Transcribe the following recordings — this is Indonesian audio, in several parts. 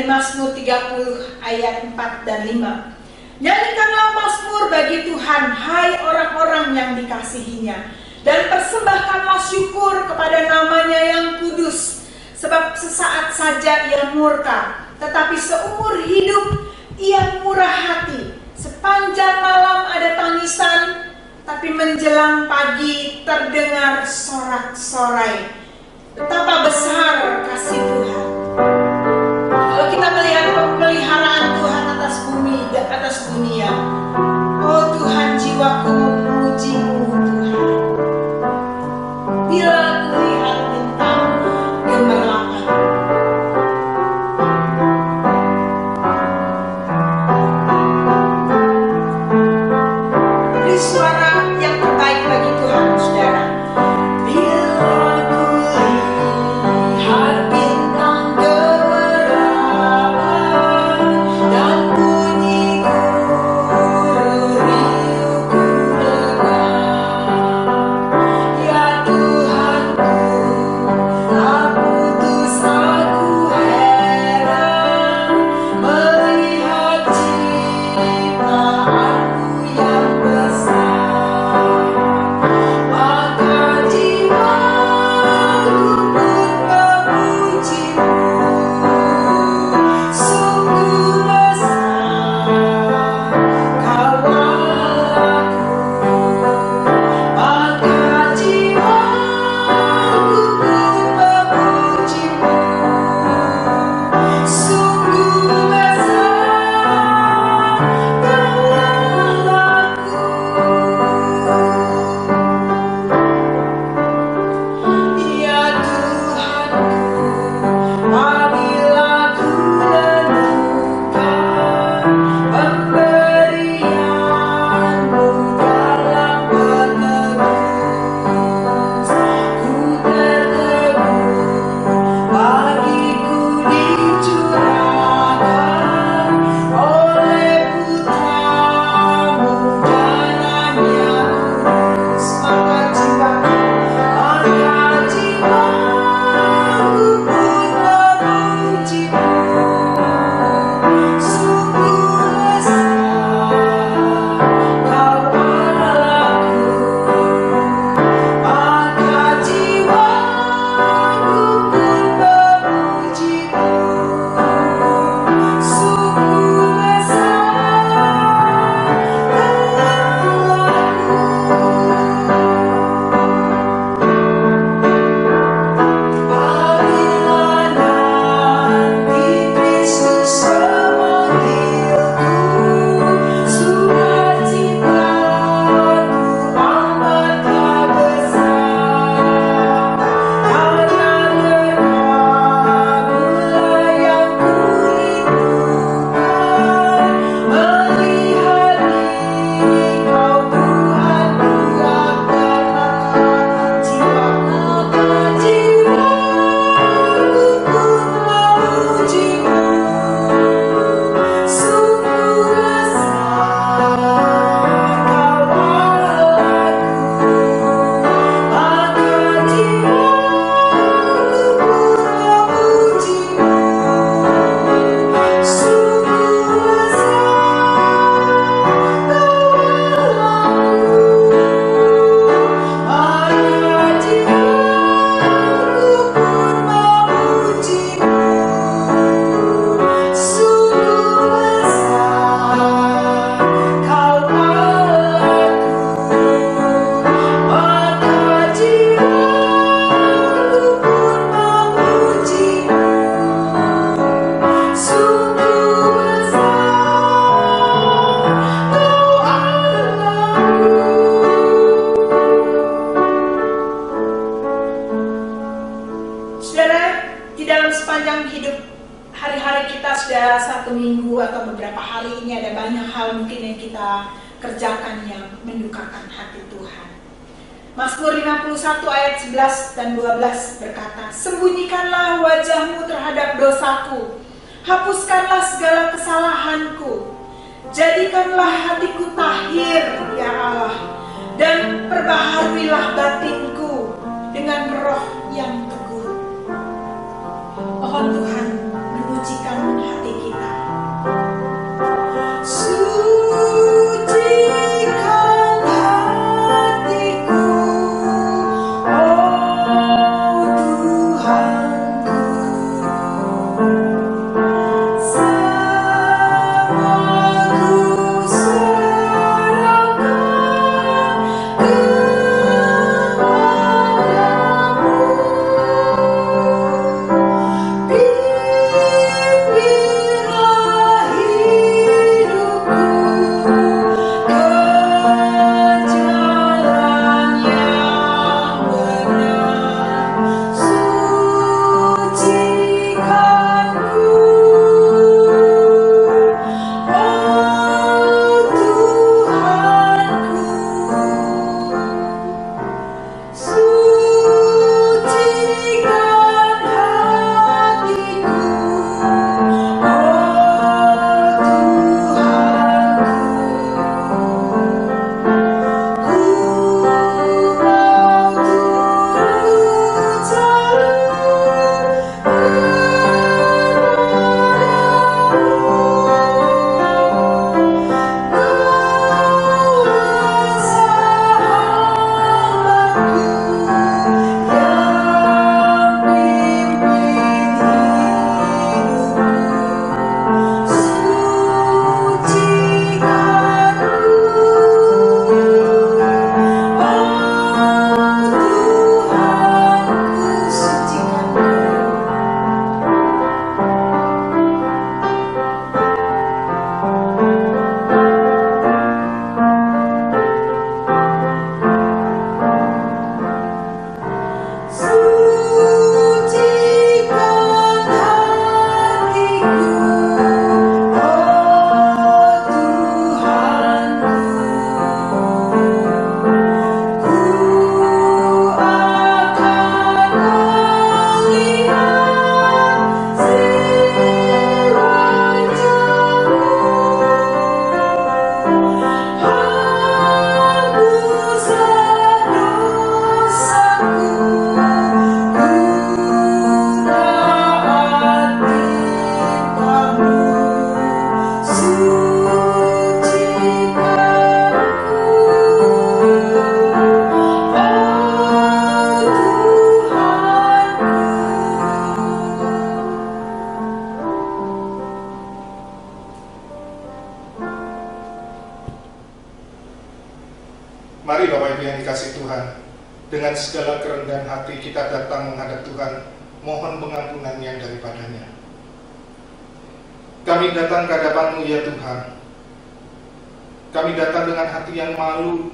Mazmur 30 ayat 4 dan 5. Nyanyikanlah mazmur bagi Tuhan, hai orang-orang yang dikasihinya, dan persembahkanlah syukur kepada namanya yang kudus. Sebab sesaat saja ia murka, tetapi seumur hidup ia murah hati. Sepanjang malam ada tangisan, tapi menjelang pagi terdengar sorak-sorai. Betapa besar kasih Tuhan. Kalau kita melihat pemeliharaan Tuhan atas bumi dan atas dunia, oh Tuhan, jiwaku memuji-Mu Tuhan. Bila aku lihat bintang gemerlapan, beri suara yang terbaik bagi Tuhan, saudara. Bila aku lihat bintang gemerlapan dan bunyi guru riuhku dengar, ya Tuhanku, tak putus aku heran melihat ciptaanmu yang besar. Maka jiwaku pun memuji-Mu, sungguh besar Kau Allahku. Maka jiwaku pun memuji-Mu, sungguh besar Kau Allahku. Ya Tuhanku, apabila ku renungkan pemberian-Mu dalam penerus, ku tertegun, bagiku dicurahkan oleh Putra-Mu jalan yang lurus. Maka jiwaku pun memuji-Mu, sungguh besar Kau Allahku. Maka jiwaku pun memuji-Mu, sungguh besar Kau Apabila nanti Kristus memanggilku, sukacitaku amatlah besar. Karena denganmu-lah yang kurindukan, melihat Engkau Tuhanku akan. Maka jiwaku pun memuji-Mu, sungguh besar Kau Allahku. Maka jiwaku pun memuji-Mu, sungguh besar Kau Allahku. Maka jiwaku pun memuji-Mu, sungguh besar Kau Allahku. Maka jiwaku pun memuji-Mu, sungguh besar Kau Allahku. Saudara, di dalam sepanjang hidup hari-hari kita, saudara, satu minggu atau beberapa hari ini ada banyak hal mungkin yang kita kerjakan yang mendukakan hati Tuhan. Mazmur 51 ayat 11 dan 12 berkata, sembunyikanlah wajah-Mu terhadap dosaku, hapuskanlah segala kesalahanku, jadikanlah hatiku tahir, ya Allah, dan perbaharuilah batinku dengan roh yang teguh. Mohon Tuhan menyucikan hati Mari Bapak Ibu yang dikasihi Tuhan, dengan segala kerendahan hati kita datang menghadap Tuhan, mohon pengampunan yang daripadanya. Kami datang ke hadapan-Mu ya Tuhan. Kami datang dengan hati yang malu.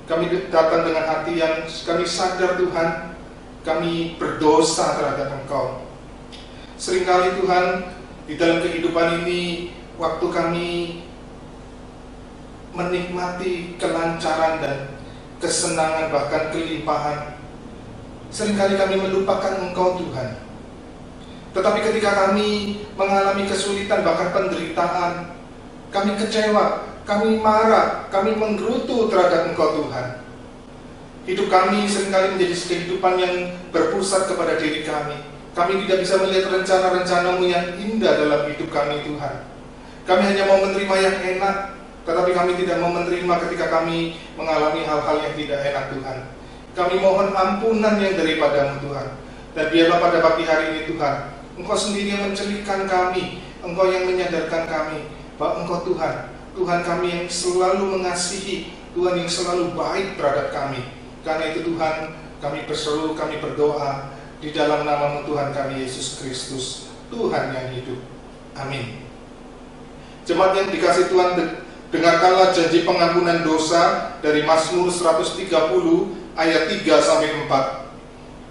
Kami datang dengan hati yang kami sadar Tuhan, kami berdosa terhadap Engkau. Seringkali Tuhan, di dalam kehidupan ini, waktu kami menikmati kelancaran dan kesenangan bahkan kelimpahan, seringkali kami melupakan Engkau Tuhan. Tetapi ketika kami mengalami kesulitan bahkan penderitaan, kami kecewa, kami marah, kami menggerutu terhadap Engkau Tuhan. Hidup kami seringkali menjadi kehidupan yang berpusat kepada diri kami. Kami tidak bisa melihat rencana-rencana-Mu yang indah dalam hidup kami Tuhan. Kami hanya mau menerima yang enak, tetapi kami tidak mau menerima ketika kami mengalami hal-hal yang tidak enak Tuhan. Kami mohon ampunan yang daripada-Mu Tuhan. Dan biarlah pada pagi hari ini Tuhan, Engkau sendiri yang mencelihkan kami, Engkau yang menyadarkan kami bahwa Engkau Tuhan, Tuhan kami yang selalu mengasihi, Tuhan yang selalu baik terhadap kami. Karena itu Tuhan, kami berseru, kami berdoa di dalam nama-Mu Tuhan kami Yesus Kristus, Tuhan yang hidup. Amin. Jemaat yang dikasihi Tuhan, dengarkanlah janji pengampunan dosa dari Mazmur 130 ayat 3-4.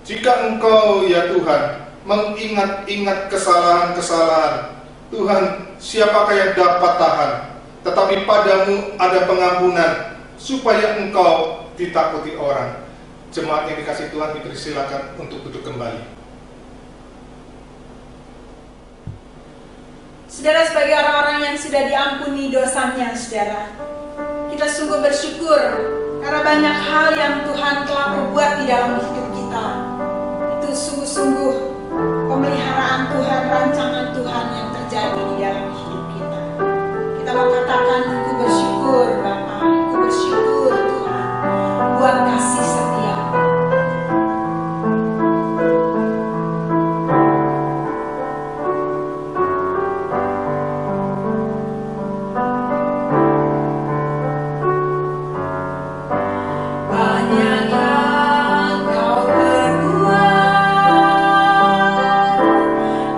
Jika Engkau ya Tuhan mengingat-ingat kesalahan-kesalahan, Tuhan, siapakah yang dapat tahan? Tetapi padamu ada pengampunan, supaya Engkau ditakuti orang. Jemaat yang dikasihi Tuhan, dipersilakan untuk duduk kembali. Saudara, sebagai orang-orang yang sudah diampuni dosanya, saudara, kita sungguh bersyukur karena banyak hal yang Tuhan telah perbuat di dalam hidup kita. Itu sungguh-sungguh pemeliharaan Tuhan, rancangan Tuhan yang terjadi di dalam hidup kita. Kita mau katakan, aku bersyukur Bapa, aku bersyukur Tuhan buat kasih setia.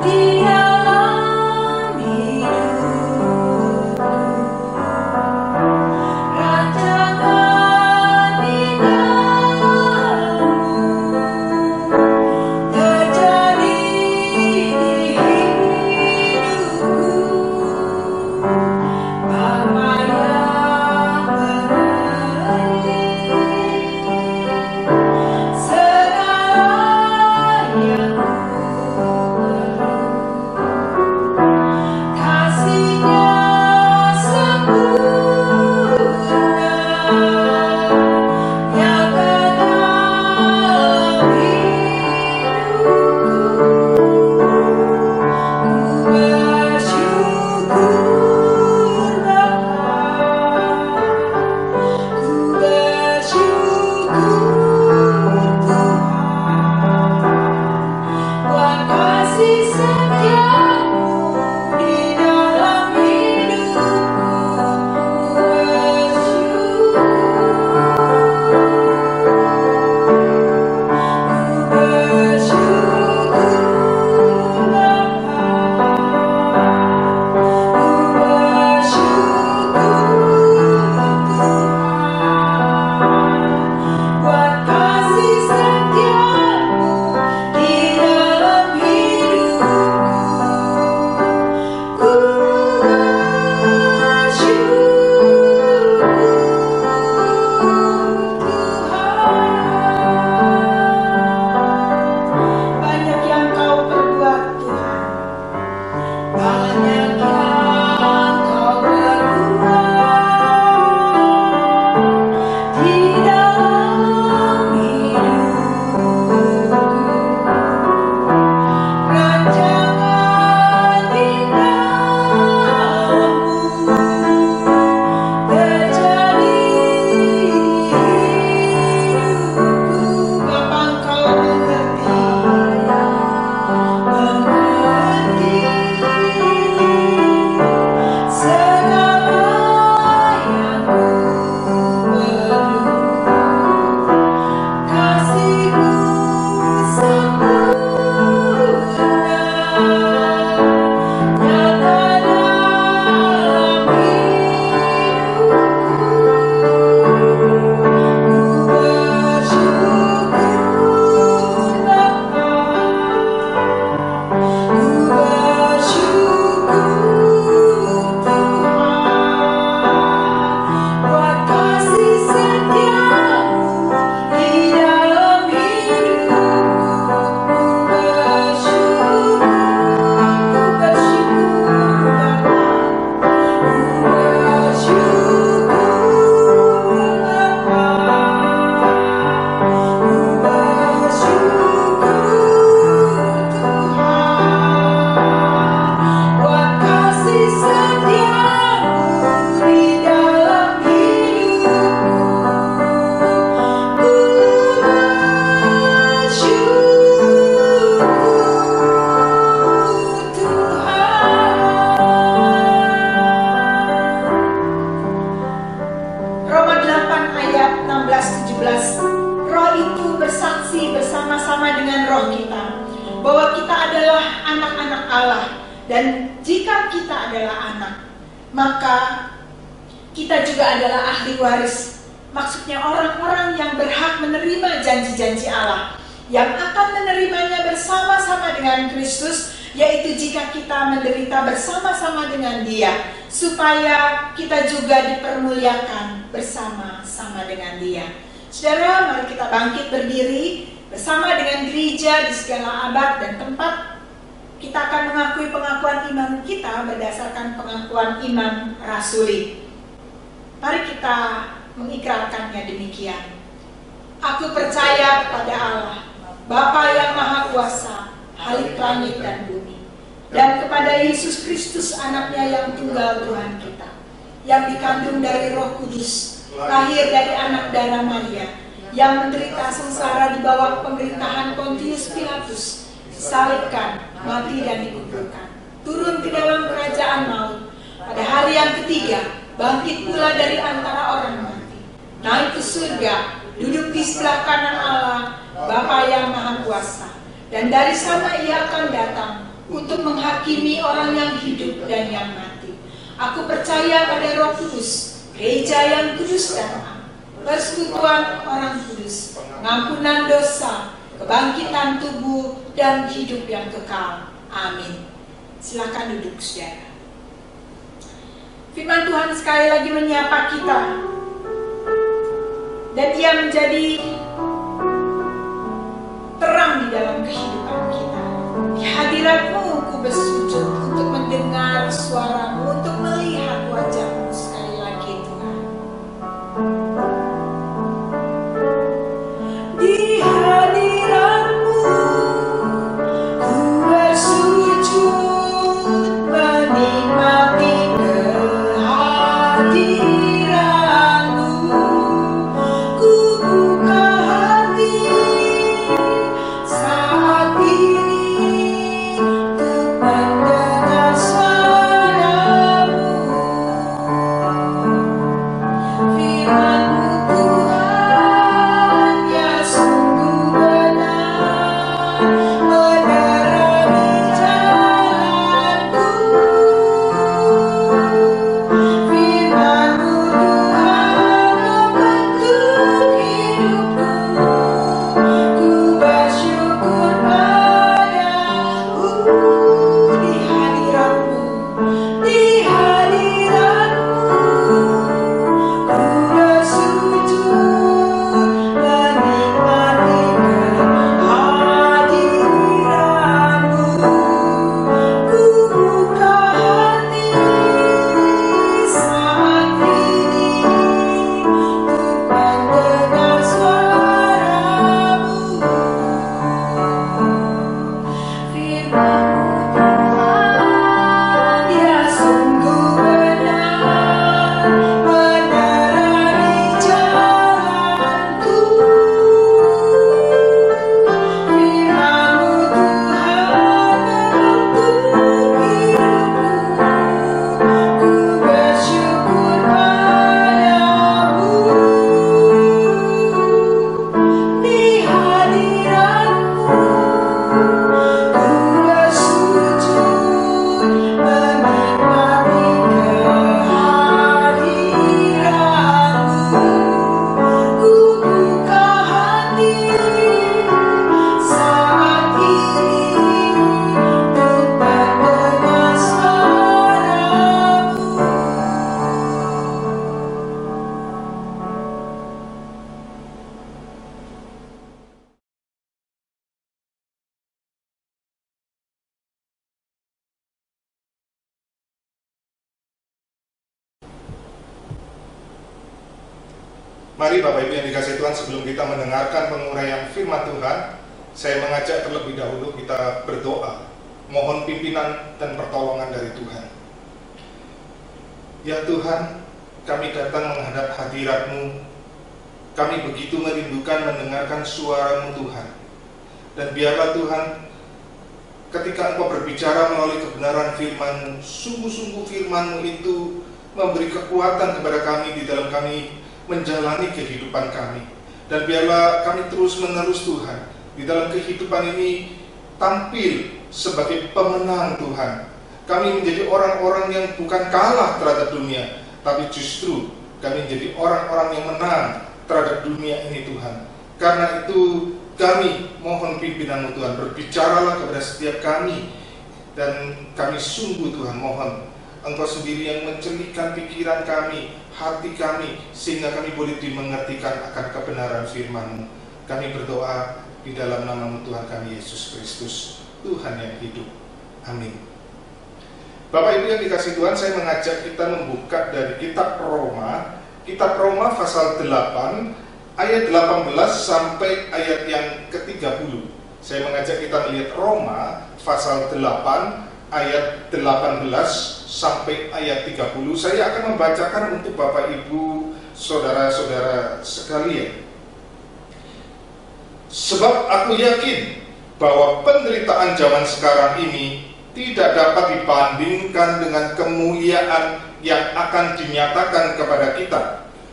Di dalam hidupku 17, Roh itu bersaksi bersama-sama dengan roh kita bahwa kita adalah anak-anak Allah. Dan jika kita adalah anak, maka kita juga adalah ahli waris. Maksudnya orang-orang yang berhak menerima janji-janji Allah, yang akan menerimanya bersama-sama dengan Kristus, yaitu jika kita menderita bersama-sama dengan Dia, supaya kita juga dipermuliakan bersama-sama dengan Dia. Saudara, mari kita bangkit berdiri bersama dengan gereja di segala abad dan tempat. Kita akan mengakui pengakuan iman kita berdasarkan pengakuan iman rasuli. Mari kita mengikrarkannya demikian. Aku percaya kepada Allah, Bapa yang Maha Kuasa, Halik langit dan bumi, dan kepada Yesus Kristus anaknya yang tunggal Tuhan kita, yang dikandung dari Roh Kudus, lahir dari anak darah Maria, yang menderita sengsara di bawah pemerintahan Pontius Pilatus, disalibkan, mati dan dikuburkan, turun ke dalam kerajaan maut, pada hari yang ketiga bangkit pula dari antara orang mati, naik ke surga, duduk di sebelah kanan Allah, Bapa yang Maha Kuasa, dan dari sana Ia akan datang untuk menghakimi orang yang hidup dan yang mati. Aku percaya pada Roh Kudus, gereja yang kudus dan am, persekutuan orang kudus, pengampunan dosa, kebangkitan tubuh, dan hidup yang kekal. Amin. Silakan duduk, saudara. Firman Tuhan sekali lagi menyapa kita, dan Ia menjadi terang di dalam kehidupan kita. Di hadirat-Mu ku bersujud untuk mendengar suara-Mu, untuk melihat wajah-Mu sekali lagi, Tuhan. Di hadirat-Mu ku bersujud menikmati kehadiran-Mu. Ku buka hati saat ini untuk mendengar suara-Mu. Firman-Mu Tuhan, ya sungguh benar, menerangi jalanku. Firman-Mu Tuhan membentuk hidupku. Ku bersyukur padamu. Di hadirat-Mu, di hadirat-Mu ku bersujud menikmati kehadiran-Mu. Ku buka hati saat ini untuk mendengar suara-Mu. Firman-Mu Tuhan, ya sungguh benar, menerangi jalanku. Firman-Mu Tuhan membentuk hidupku. Ku bersyukur padamu. Di hadirat-Mu ku bersujud menikmati kehadiran-Mu. Ku buka hati saat ini untuk mendengar suara-Mu. Mari Bapak Ibu yang dikasihi Tuhan, sebelum kita mendengarkan penguraian firman Tuhan, saya mengajak terlebih dahulu kita berdoa, mohon pimpinan dan pertolongan dari Tuhan. Ya Tuhan, kami datang menghadap hadirat-Mu. Kami begitu merindukan mendengarkan suara-Mu Tuhan. Dan biarlah Tuhan, ketika Engkau berbicara melalui kebenaran firman-Mu, sungguh-sungguh firman-Mu itu memberi kekuatan kepada kami di dalam kami menjalani kehidupan kami. Dan biarlah kami terus-menerus Tuhan di dalam kehidupan ini tampil sebagai pemenang Tuhan. Kami menjadi orang-orang yang bukan kalah terhadap dunia, tapi justru kami menjadi orang-orang yang menang terhadap dunia ini Tuhan. Karena itu kami mohon pimpinan-Mu Tuhan, berbicaralah kepada setiap kami. Dan kami sungguh Tuhan mohon Engkau sendiri yang mencernikan pikiran kami, hati kami, sehingga kami boleh dimengertikan akan kebenaran firman-Mu. Kami berdoa di dalam nama-Mu Tuhan kami Yesus Kristus, Tuhan yang hidup. Amin. Bapak Ibu yang dikasihi Tuhan, saya mengajak kita membuka dari kitab Roma pasal 8 ayat 18 sampai ayat yang ke-30. Saya mengajak kita melihat Roma pasal 8 ayat 18 sampai ayat 30. Saya akan membacakan untuk Bapak Ibu, saudara-saudara sekalian. Sebab aku yakin bahwa penderitaan zaman sekarang ini tidak dapat dibandingkan dengan kemuliaan yang akan dinyatakan kepada kita.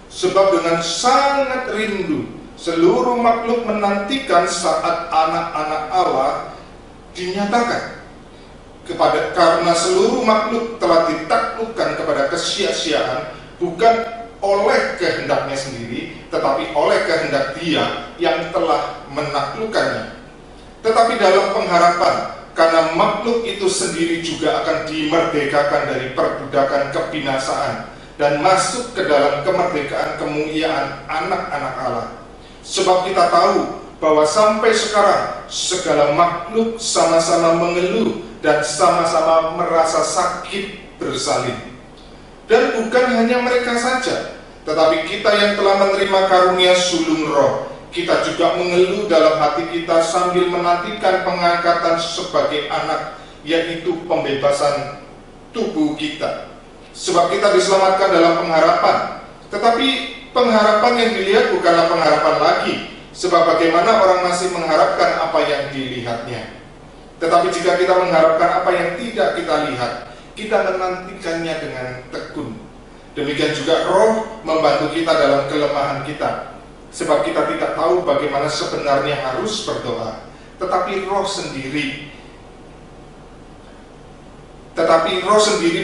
Sebab dengan sangat rindu seluruh makhluk menantikan saat anak-anak Allah dinyatakan. Karena seluruh makhluk telah ditaklukkan kepada kesia-siaan, bukan oleh kehendaknya sendiri, tetapi oleh kehendak Dia yang telah menaklukkannya. Tetapi dalam pengharapan, karena makhluk itu sendiri juga akan dimerdekakan dari perbudakan kebinasaan dan masuk ke dalam kemerdekaan kemuliaan anak-anak Allah. Sebab kita tahu bahwa sampai sekarang segala makhluk sama-sama mengeluh dan sama-sama merasa sakit bersalin. Dan bukan hanya mereka saja, tetapi kita yang telah menerima karunia sulung roh, kita juga mengeluh dalam hati kita sambil menantikan pengangkatan sebagai anak, yaitu pembebasan tubuh kita. Sebab kita diselamatkan dalam pengharapan. Tetapi pengharapan yang dilihat bukanlah pengharapan lagi, sebab bagaimana orang masih mengharapkan apa yang dilihatnya. Tetapi jika kita mengharapkan apa yang tidak kita lihat, kita menantikannya dengan tekun. Demikian juga Roh membantu kita dalam kelemahan kita. Sebab kita tidak tahu bagaimana sebenarnya harus berdoa, tetapi Roh sendiri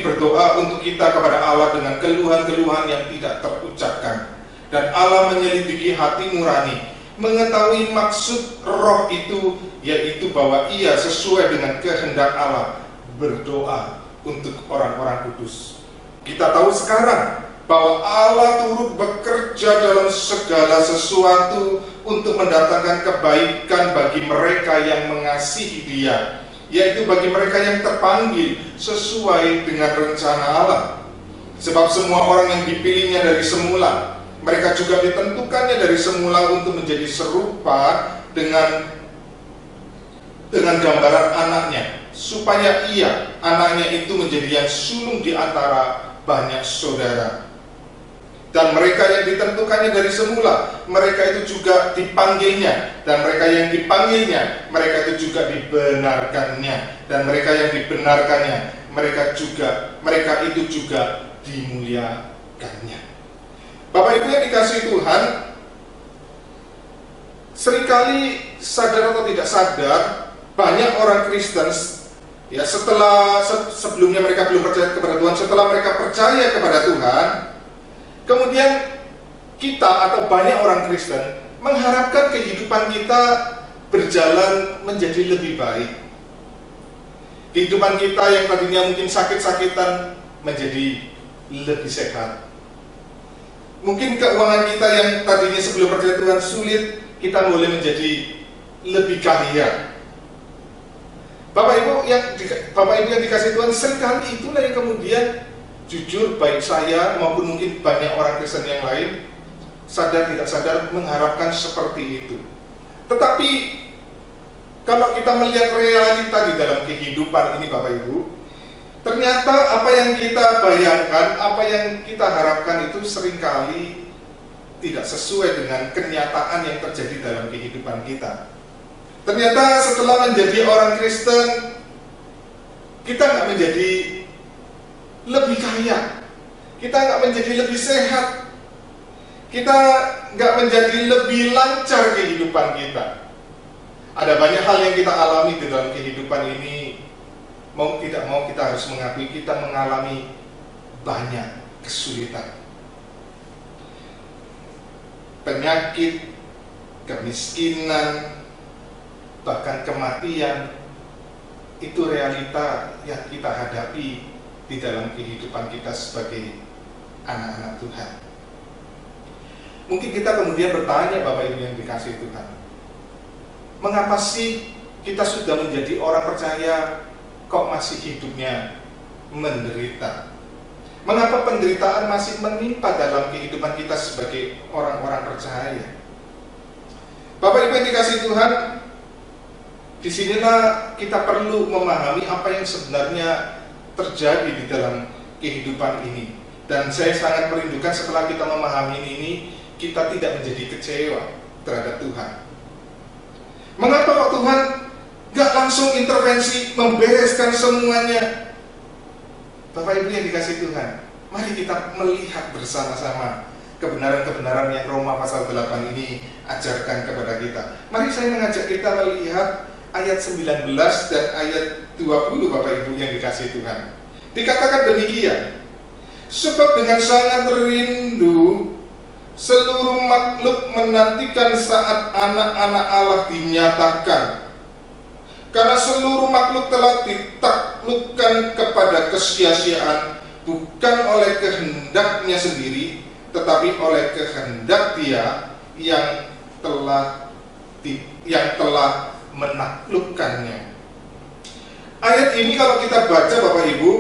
berdoa untuk kita kepada Allah dengan keluhan-keluhan yang tidak terucapkan. Dan Allah menyelidiki hati nurani, mengetahui maksud Roh itu, yaitu bahwa Ia sesuai dengan kehendak Allah berdoa untuk orang-orang kudus. Kita tahu sekarang bahwa Allah turut bekerja dalam segala sesuatu untuk mendatangkan kebaikan bagi mereka yang mengasihi Dia, yaitu bagi mereka yang terpanggil sesuai dengan rencana Allah. Sebab semua orang yang dipilihnya dari semula, mereka juga ditentukannya dari semula untuk menjadi serupa dengan gambaran anaknya, supaya Ia, anaknya itu menjadi yang sulung di antara banyak saudara. Dan mereka yang ditentukannya dari semula, mereka itu juga dipanggilnya. Dan mereka yang dipanggilnya, mereka itu juga dibenarkannya. Dan mereka yang dibenarkannya, mereka itu juga dimuliakannya. Bapak Ibu yang dikasihi Tuhan, seringkali sadar atau tidak sadar, banyak orang Kristen ya sebelumnya mereka belum percaya kepada Tuhan, setelah mereka percaya kepada Tuhan, kemudian kita atau banyak orang Kristen mengharapkan kehidupan kita berjalan menjadi lebih baik. Kehidupan kita yang tadinya mungkin sakit-sakitan menjadi lebih sehat. Mungkin keuangan kita yang tadinya sebelum percaya Tuhan sulit, kita boleh menjadi lebih kaya. Bapak Ibu yang dikasihi Tuhan, seringkali itulah yang kemudian jujur baik saya maupun mungkin banyak orang Kristen yang lain sadar tidak sadar mengharapkan seperti itu. Tetapi kalau kita melihat realita di dalam kehidupan ini Bapak Ibu, ternyata apa yang kita bayangkan, apa yang kita harapkan itu seringkali tidak sesuai dengan kenyataan yang terjadi dalam kehidupan kita. Ternyata setelah menjadi orang Kristen, kita nggak menjadi lebih kaya, kita nggak menjadi lebih sehat, kita nggak menjadi lebih lancar kehidupan kita. Ada banyak hal yang kita alami di dalam kehidupan ini. Mau tidak mau kita harus mengakui kita mengalami banyak kesulitan. Penyakit, kemiskinan, bahkan kematian, itu realita yang kita hadapi di dalam kehidupan kita sebagai anak-anak Tuhan. Mungkin kita kemudian bertanya, Bapak Ibu yang dikasihi Tuhan, mengapa sih kita sudah menjadi orang percaya kok masih hidupnya menderita? Mengapa penderitaan masih menimpa dalam kehidupan kita sebagai orang-orang percaya? Bapak Ibu yang dikasihi Tuhan, disinilah kita perlu memahami apa yang sebenarnya terjadi di dalam kehidupan ini. Dan saya sangat merindukan setelah kita memahami ini, kita tidak menjadi kecewa terhadap Tuhan. Mengapa kok Tuhan gak langsung intervensi membereskan semuanya? Bapak Ibu yang dikasihi Tuhan, mari kita melihat bersama-sama kebenaran-kebenaran yang Roma pasal 8 ini ajarkan kepada kita. Mari saya mengajak kita melihat ayat 19 dan ayat 20, Bapak Ibu yang dikasihi Tuhan. Dikatakan demikian, sebab dengan sangat rindu seluruh makhluk menantikan saat anak-anak Allah dinyatakan. Karena seluruh makhluk telah ditaklukkan kepada kesia-siaan, bukan oleh kehendaknya sendiri, tetapi oleh kehendak Dia yang telah menaklukkannya. Ayat ini kalau kita baca, Bapak Ibu,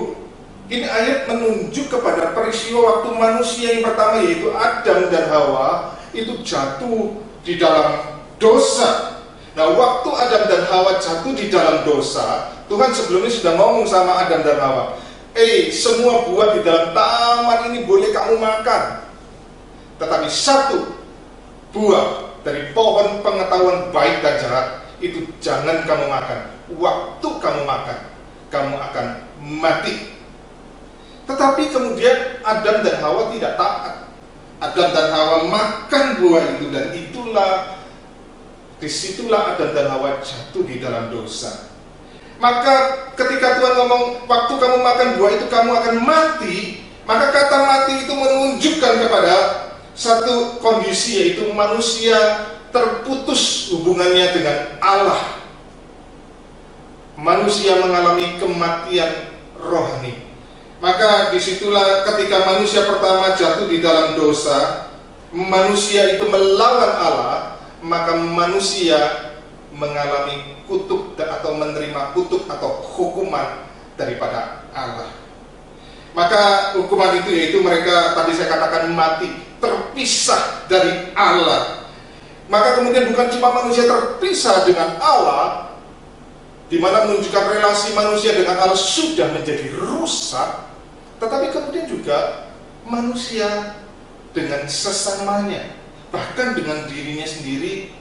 ini ayat menunjuk kepada peristiwa waktu manusia yang pertama, yaitu Adam dan Hawa, itu jatuh di dalam dosa. Nah, waktu Adam dan Hawa jatuh di dalam dosa, Tuhan sebelumnya sudah ngomong sama Adam dan Hawa, semua buah di dalam taman ini boleh kamu makan, tetapi satu buah dari pohon pengetahuan baik dan jahat itu jangan kamu makan. Waktu kamu makan, kamu akan mati. Tetapi kemudian Adam dan Hawa tidak taat. Adam dan Hawa makan buah itu, dan disitulah Adam dan Hawa jatuh di dalam dosa. Maka ketika Tuhan ngomong waktu kamu makan buah itu kamu akan mati, maka kata mati itu menunjukkan kepada satu kondisi, yaitu manusia terputus hubungannya dengan Allah. Manusia mengalami kematian rohani. Maka disitulah ketika manusia pertama jatuh di dalam dosa, manusia itu melawan Allah, maka manusia mengalami kutuk atau menerima kutuk atau hukuman daripada Allah. Maka hukuman itu yaitu mereka tadi saya katakan mati, terpisah dari Allah. Maka kemudian bukan cuma manusia terpisah dengan Allah, di mana menunjukkan relasi manusia dengan Allah sudah menjadi rusak, tetapi kemudian juga manusia dengan sesamanya, bahkan dengan dirinya sendiri,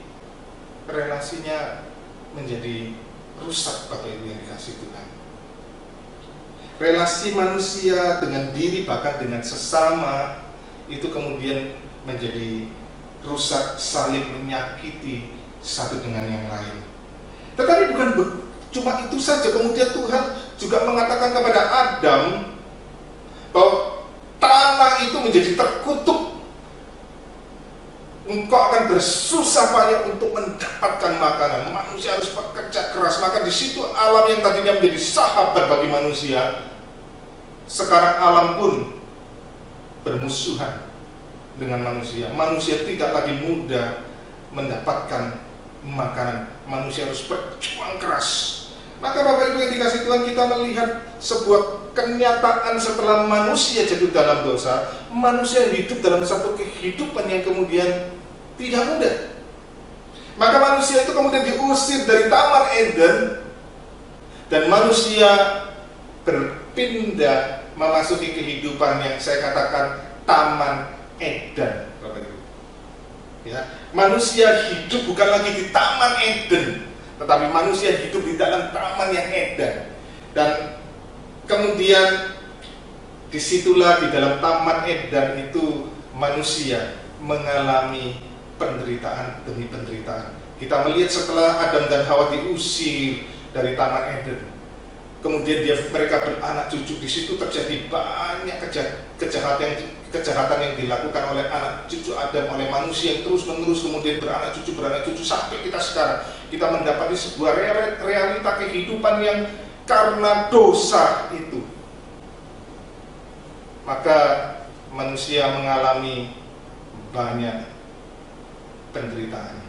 relasinya menjadi rusak, Bapak Ibu yang dikasihi Tuhan. Relasi manusia dengan diri, bahkan dengan sesama, itu kemudian menjadi rusak, saling menyakiti satu dengan yang lain. Tetapi bukan cuma itu saja, kemudian Tuhan juga mengatakan kepada Adam bahwa tanah itu menjadi terkutuk. Engkau akan bersusah payah untuk mendapatkan makanan. Manusia harus bekerja keras. Maka di situ alam yang tadinya menjadi sahabat bagi manusia, sekarang alam pun bermusuhan dengan manusia. Manusia tidak lagi mudah mendapatkan makanan. Manusia harus berjuang keras. Maka Bapak Ibu yang dikasihi Tuhan, kita melihat sebuah kenyataan setelah manusia jatuh dalam dosa. Manusia hidup dalam satu kehidupan yang kemudian tidak mudah. Maka manusia itu kemudian diusir dari Taman Eden, dan manusia berpindah memasuki kehidupan yang saya katakan Taman Eden, Bapak Ibu. Ya, manusia hidup bukan lagi di Taman Eden, tetapi manusia hidup di dalam taman yang Eden. Dan kemudian disitulah di dalam Taman Eden itu manusia mengalami penderitaan demi penderitaan. Kita melihat setelah Adam dan Hawa diusir dari Taman Eden, kemudian mereka beranak cucu, di situ terjadi banyak kejahatan yang dilakukan oleh anak cucu Adam, oleh manusia yang terus-menerus kemudian beranak cucu sampai kita sekarang. Kita mendapati sebuah realita kehidupan yang karena dosa itu, maka manusia mengalami banyak penderitaan.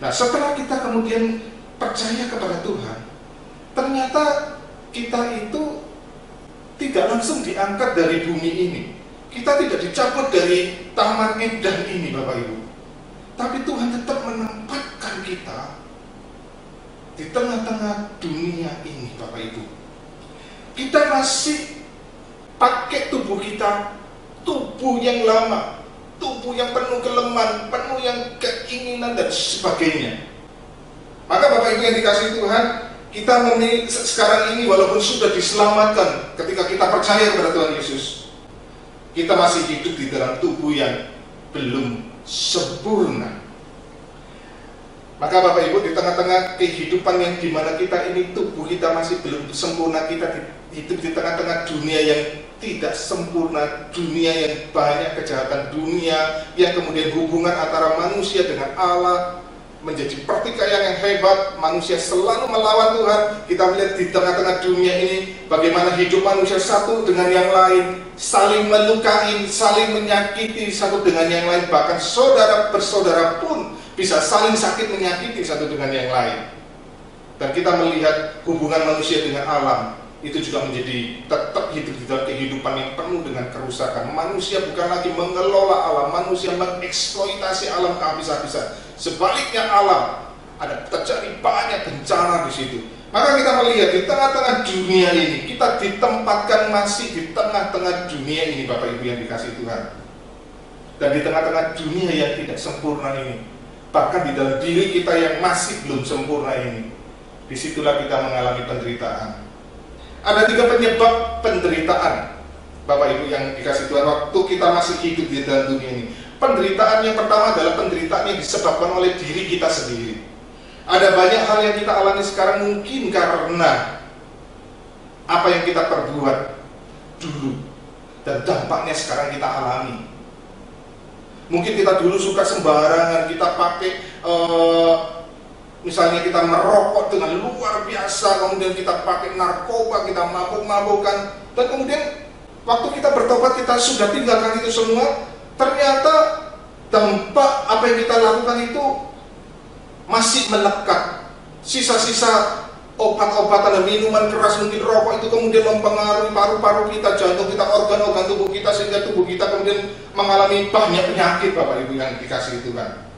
Nah, setelah kita kemudian percaya kepada Tuhan, ternyata kita itu tidak langsung diangkat dari bumi ini. Kita tidak dicabut dari Taman Eden ini, Bapak Ibu. Tapi Tuhan tetap menempatkan kita di tengah-tengah dunia ini, Bapak Ibu. Kita masih pakai tubuh kita, tubuh yang lama, tubuh yang penuh kelemahan, penuh yang keinginan dan sebagainya. Maka Bapak Ibu yang dikasihi Tuhan, kita sekarang ini walaupun sudah diselamatkan, ketika kita percaya kepada Tuhan Yesus, kita masih hidup di dalam tubuh yang belum sempurna. Maka Bapak Ibu, di tengah-tengah kehidupan yang dimana kita ini tubuh kita masih belum sempurna, kita hidup di tengah-tengah dunia yang tidak sempurna, dunia yang banyak kejahatan, dunia yang kemudian hubungan antara manusia dengan Allah menjadi pertikaian yang hebat, manusia selalu melawan Tuhan. Kita melihat di tengah-tengah dunia ini bagaimana hidup manusia satu dengan yang lain, saling melukai, saling menyakiti satu dengan yang lain, bahkan saudara bersaudara pun bisa saling sakit menyakiti satu dengan yang lain. Dan kita melihat hubungan manusia dengan alam itu juga menjadi tetap hidup di dalam kehidupan yang penuh dengan kerusakan. Manusia bukan lagi mengelola alam, manusia mengeksploitasi alam kehabis-habisan. Sebaliknya alam ada terjadi banyak bencana di situ. Maka kita melihat di tengah-tengah dunia ini, kita ditempatkan masih di tengah-tengah dunia ini, Bapak Ibu yang dikasihi Tuhan. Dan di tengah-tengah dunia yang tidak sempurna ini, bahkan di dalam diri kita yang masih belum sempurna ini, disitulah kita mengalami penderitaan. Ada 3 penyebab penderitaan, Bapak Ibu yang dikasihi Tuhan, waktu kita masih hidup di dalam dunia ini. Penderitaan yang pertama adalah penderitaan yang disebabkan oleh diri kita sendiri. Ada banyak hal yang kita alami sekarang mungkin karena apa yang kita perbuat dulu, dan dampaknya sekarang kita alami. Mungkin kita dulu suka sembarangan, kita pakai misalnya kita merokok dengan luar biasa, kemudian kita pakai narkoba, kita mabuk-mabukan, dan kemudian waktu kita bertobat, kita sudah tinggalkan itu semua. Ternyata dampak apa yang kita lakukan itu masih melekat. Sisa-sisa obat-obatan dan minuman keras, mungkin rokok itu kemudian mempengaruhi paru-paru kita, jantung kita, organ-organ tubuh kita, sehingga tubuh kita kemudian mengalami banyak penyakit, Bapak Ibu yang dikasihi Tuhan.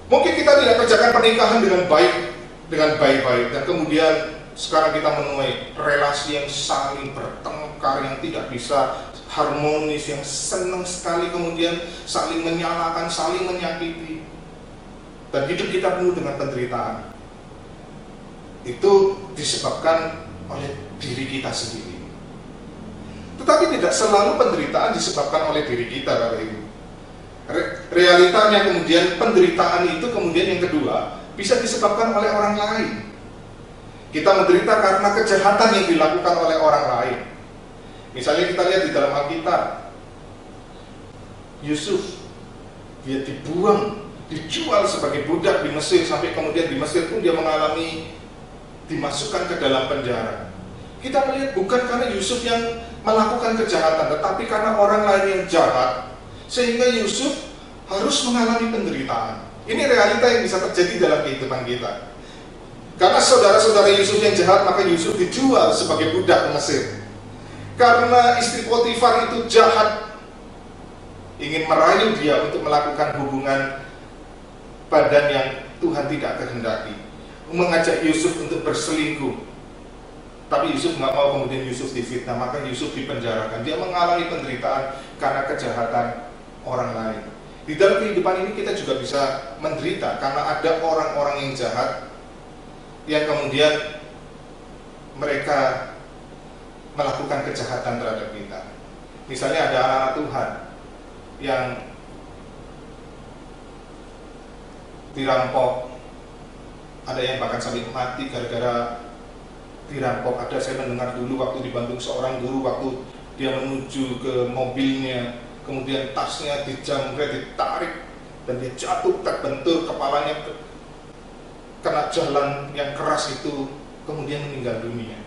Mungkin kita tidak kerjakan pernikahan dengan baik-baik, dan kemudian sekarang kita menemui relasi yang saling bertengkar, yang tidak bisa harmonis, yang senang sekali kemudian saling menyalahkan, saling menyakiti, dan hidup kita penuh dengan penderitaan. Itu disebabkan oleh diri kita sendiri. Tetapi tidak selalu penderitaan disebabkan oleh diri kita, Bapak Ibu. Realitanya kemudian penderitaan itu kemudian yang kedua bisa disebabkan oleh orang lain. Kita menderita karena kejahatan yang dilakukan oleh orang lain. Misalnya kita lihat di dalam Alkitab, Yusuf, dia dijual sebagai budak di Mesir, sampai kemudian di Mesir pun dia mengalami dimasukkan ke dalam penjara. Kita melihat bukan karena Yusuf yang melakukan kejahatan, tetapi karena orang lain yang jahat, sehingga Yusuf harus mengalami penderitaan. Ini realita yang bisa terjadi dalam kehidupan kita. Karena saudara-saudara Yusuf yang jahat, maka Yusuf dijual sebagai budak di Mesir. Karena istri Potifar itu jahat, ingin merayu dia untuk melakukan hubungan badan yang Tuhan tidak kehendaki, mengajak Yusuf untuk berselingkuh. Tapi Yusuf nggak mau, kemudian Yusuf difitnah, maka Yusuf dipenjarakan. Dia mengalami penderitaan karena kejahatan orang lain. Di dalam kehidupan ini kita juga bisa menderita karena ada orang-orang yang jahat, yang kemudian mereka melakukan kejahatan terhadap kita. Misalnya ada anak-anak Tuhan yang dirampok, ada yang bahkan sampai mati gara-gara dirampok. Ada, saya mendengar dulu waktu di Bandung, seorang guru waktu dia menuju ke mobilnya, kemudian tasnya dijamret, ditarik, dan dia jatuh terbentur, kepalanya kena jalan yang keras itu, kemudian meninggal dunia.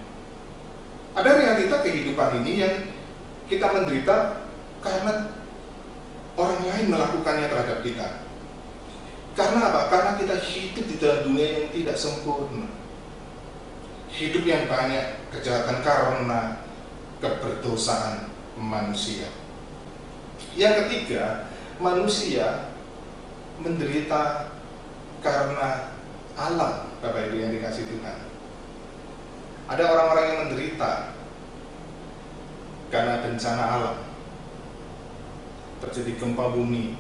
Ada realita kehidupan ini yang kita menderita karena orang lain melakukannya terhadap kita. Karena apa? Karena kita hidup di dalam dunia yang tidak sempurna. Hidup yang banyak kejahatan karena keberdosaan manusia. Yang ketiga, manusia menderita karena alam, Bapak Ibu yang dikasih Tuhan. Ada orang-orang yang menderita karena bencana alam. Terjadi gempa bumi,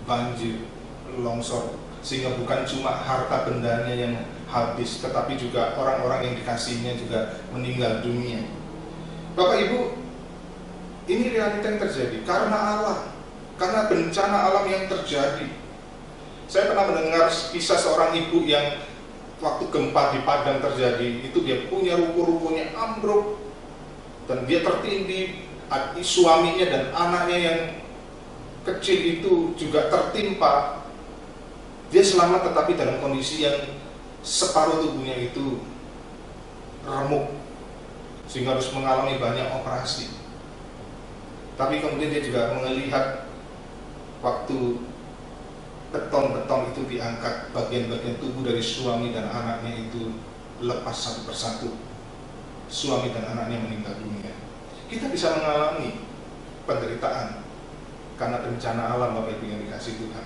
banjir, longsor, sehingga bukan cuma harta bendanya yang habis, tetapi juga orang-orang yang dikasihnya juga meninggal dunia. Bapak Ibu, ini realita yang terjadi karena alam, karena bencana alam yang terjadi. Saya pernah mendengar kisah seorang ibu yang waktu gempa di Padang terjadi, itu dia punya ruko-rukonya ambruk, dan dia tertindih, suaminya dan anaknya yang kecil itu juga tertimpa. Dia selamat tetapi dalam kondisi yang separuh tubuhnya itu remuk, sehingga harus mengalami banyak operasi. Tapi kemudian dia juga melihat waktu beton-beton itu diangkat, bagian-bagian tubuh dari suami dan anaknya itu lepas satu persatu. Suami dan anaknya meninggal dunia. Kita bisa mengalami penderitaan karena bencana alam, Bapak Ibu yang dikasih Tuhan.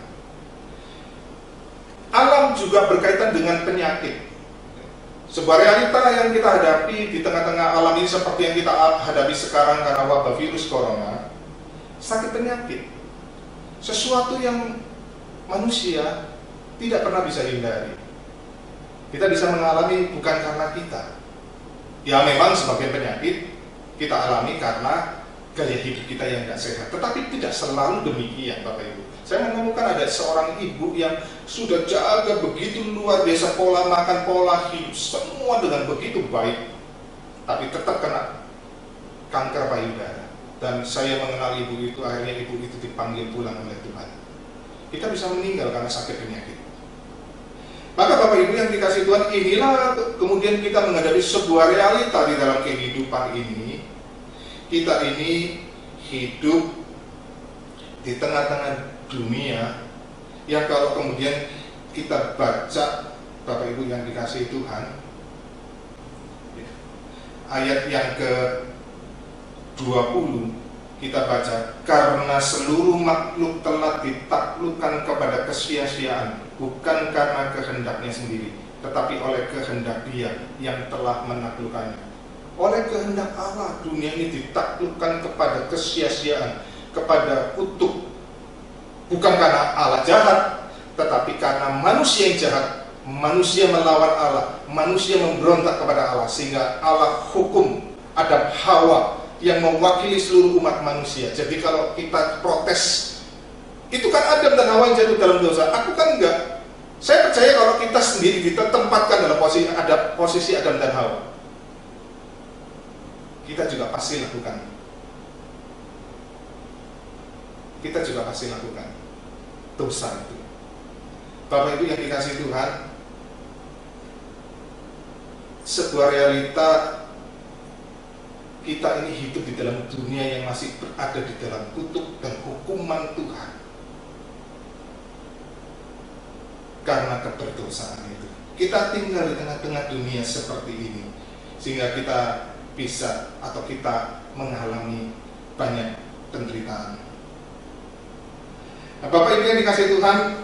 Alam juga berkaitan dengan penyakit. Sebuah realita yang kita hadapi di tengah-tengah alam ini seperti yang kita hadapi sekarang karena wabah virus corona, sakit penyakit. Sesuatu yang manusia tidak pernah bisa hindari. Kita bisa mengalami bukan karena kita. Ya memang sebagai penyakit kita alami karena gaya hidup kita yang tidak sehat. Tetapi tidak selalu demikian, Bapak Ibu. Saya menemukan ada seorang ibu yang sudah jaga begitu luar biasa pola makan, pola hidup, semua dengan begitu baik, tapi tetap kena kanker payudara. Dan saya mengenal ibu itu, akhirnya ibu itu dipanggil pulang oleh Tuhan. Kita bisa meninggal karena sakit penyakit. Maka Bapak Ibu yang dikasih Tuhan, inilah kemudian kita menghadapi sebuah realita di dalam kehidupan ini. Kita ini hidup di tengah-tengah dunia yang kalau kemudian kita baca, Bapak Ibu yang dikasih Tuhan, ayat yang ke-20 kita baca, karena seluruh makhluk telah ditaklukkan kepada kesia-siaan, bukan karena kehendaknya sendiri, tetapi oleh kehendak Dia yang telah menaklukkannya. Oleh kehendak Allah, dunia ini ditaklukkan kepada kesia-siaan, kepada kutuk. Bukan karena Allah jahat, tetapi karena manusia yang jahat, manusia melawan Allah, manusia memberontak kepada Allah, sehingga Allah hukum Adam Hawa yang mewakili seluruh umat manusia. Jadi kalau kita protes, itu kan Adam dan Hawa yang jatuh dalam dosa, aku kan enggak. Saya percaya kalau kita sendiri ditempatkan dalam posisi Adam dan Hawa, kita juga pasti lakukan. Kita juga pasti lakukan dosa itu. Bapak Ibu yang dikasih Tuhan, sebuah realita kita ini hidup di dalam dunia yang masih berada di dalam kutuk dan hukuman Tuhan karena keberdosaan itu. Kita tinggal di tengah-tengah dunia seperti ini, sehingga kita bisa atau kita mengalami banyak penderitaan. Nah, Bapak Ibu yang dikasih Tuhan,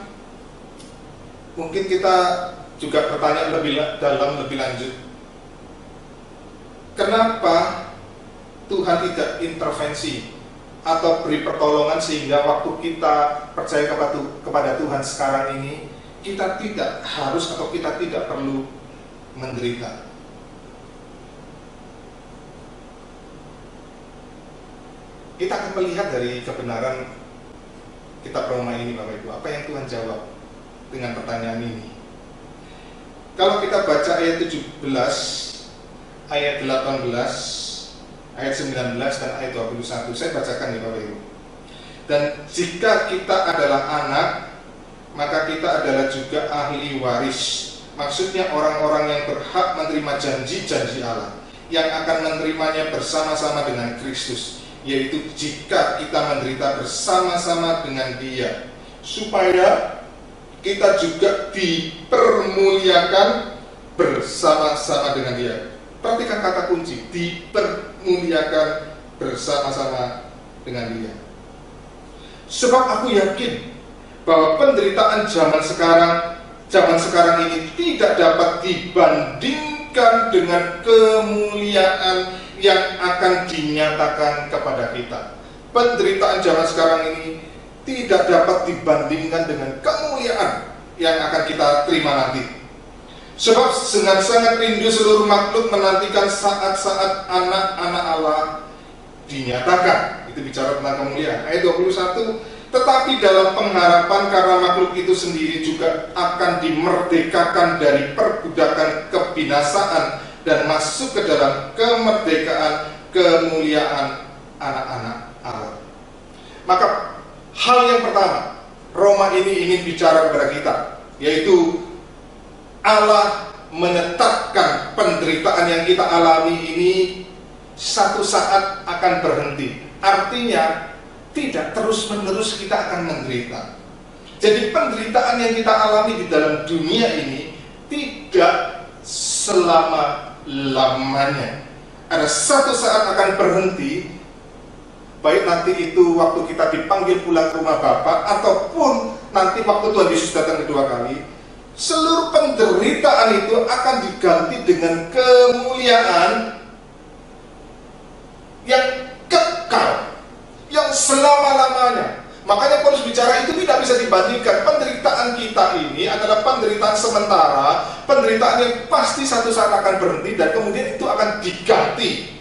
mungkin kita juga bertanya lebih lanjut. Kenapa Tuhan tidak intervensi atau beri pertolongan sehingga waktu kita percaya kepada Tuhan sekarang ini, kita tidak harus atau kita tidak perlu menderita? kita akan melihat dari kebenaran kitab Roma ini Bapak Ibu, apa yang Tuhan jawab dengan pertanyaan ini. Kalau kita baca ayat 17, ayat 18, ayat 19 dan ayat 21, saya bacakan nih Bapak Ibu. Dan jika kita adalah anak, maka kita adalah juga ahli waris. Maksudnya orang-orang yang berhak menerima janji-janji Allah, yang akan menerimanya bersama-sama dengan Kristus, yaitu jika kita menderita bersama-sama dengan Dia, supaya kita juga dipermuliakan bersama-sama dengan Dia. Perhatikan kata kunci, dipermuliakan bersama-sama dengan Dia. Sebab aku yakin bahwa penderitaan zaman sekarang ini tidak dapat dibandingkan dengan kemuliaan yang akan dinyatakan kepada kita. Penderitaan zaman sekarang ini tidak dapat dibandingkan dengan kemuliaan yang akan kita terima nanti. Sebab dengan sangat rindu seluruh makhluk menantikan saat-saat anak-anak Allah dinyatakan. Itu bicara tentang kemuliaan. Ayat 21, tetapi dalam pengharapan karena makhluk itu sendiri juga akan dimerdekakan dari perbudakan kebinasaan dan masuk ke dalam kemerdekaan kemuliaan anak-anak Allah. Maka hal yang pertama, Roma ini ingin bicara kepada kita, yaitu Allah menetapkan penderitaan yang kita alami ini satu saat akan berhenti. Artinya tidak terus-menerus kita akan menderita. Jadi penderitaan yang kita alami di dalam dunia ini tidak selama-lamanya. Ada satu saat akan berhenti, baik nanti itu waktu kita dipanggil pulang ke rumah Bapa, ataupun nanti waktu Tuhan Yesus datang kedua kali. Seluruh penderitaan itu akan diganti dengan kemuliaan yang kekal, yang selama-lamanya. Makanya Paulus bicara itu tidak bisa dibandingkan. Penderitaan kita ini adalah penderitaan sementara, penderitaan yang pasti satu saat akan berhenti dan kemudian itu akan diganti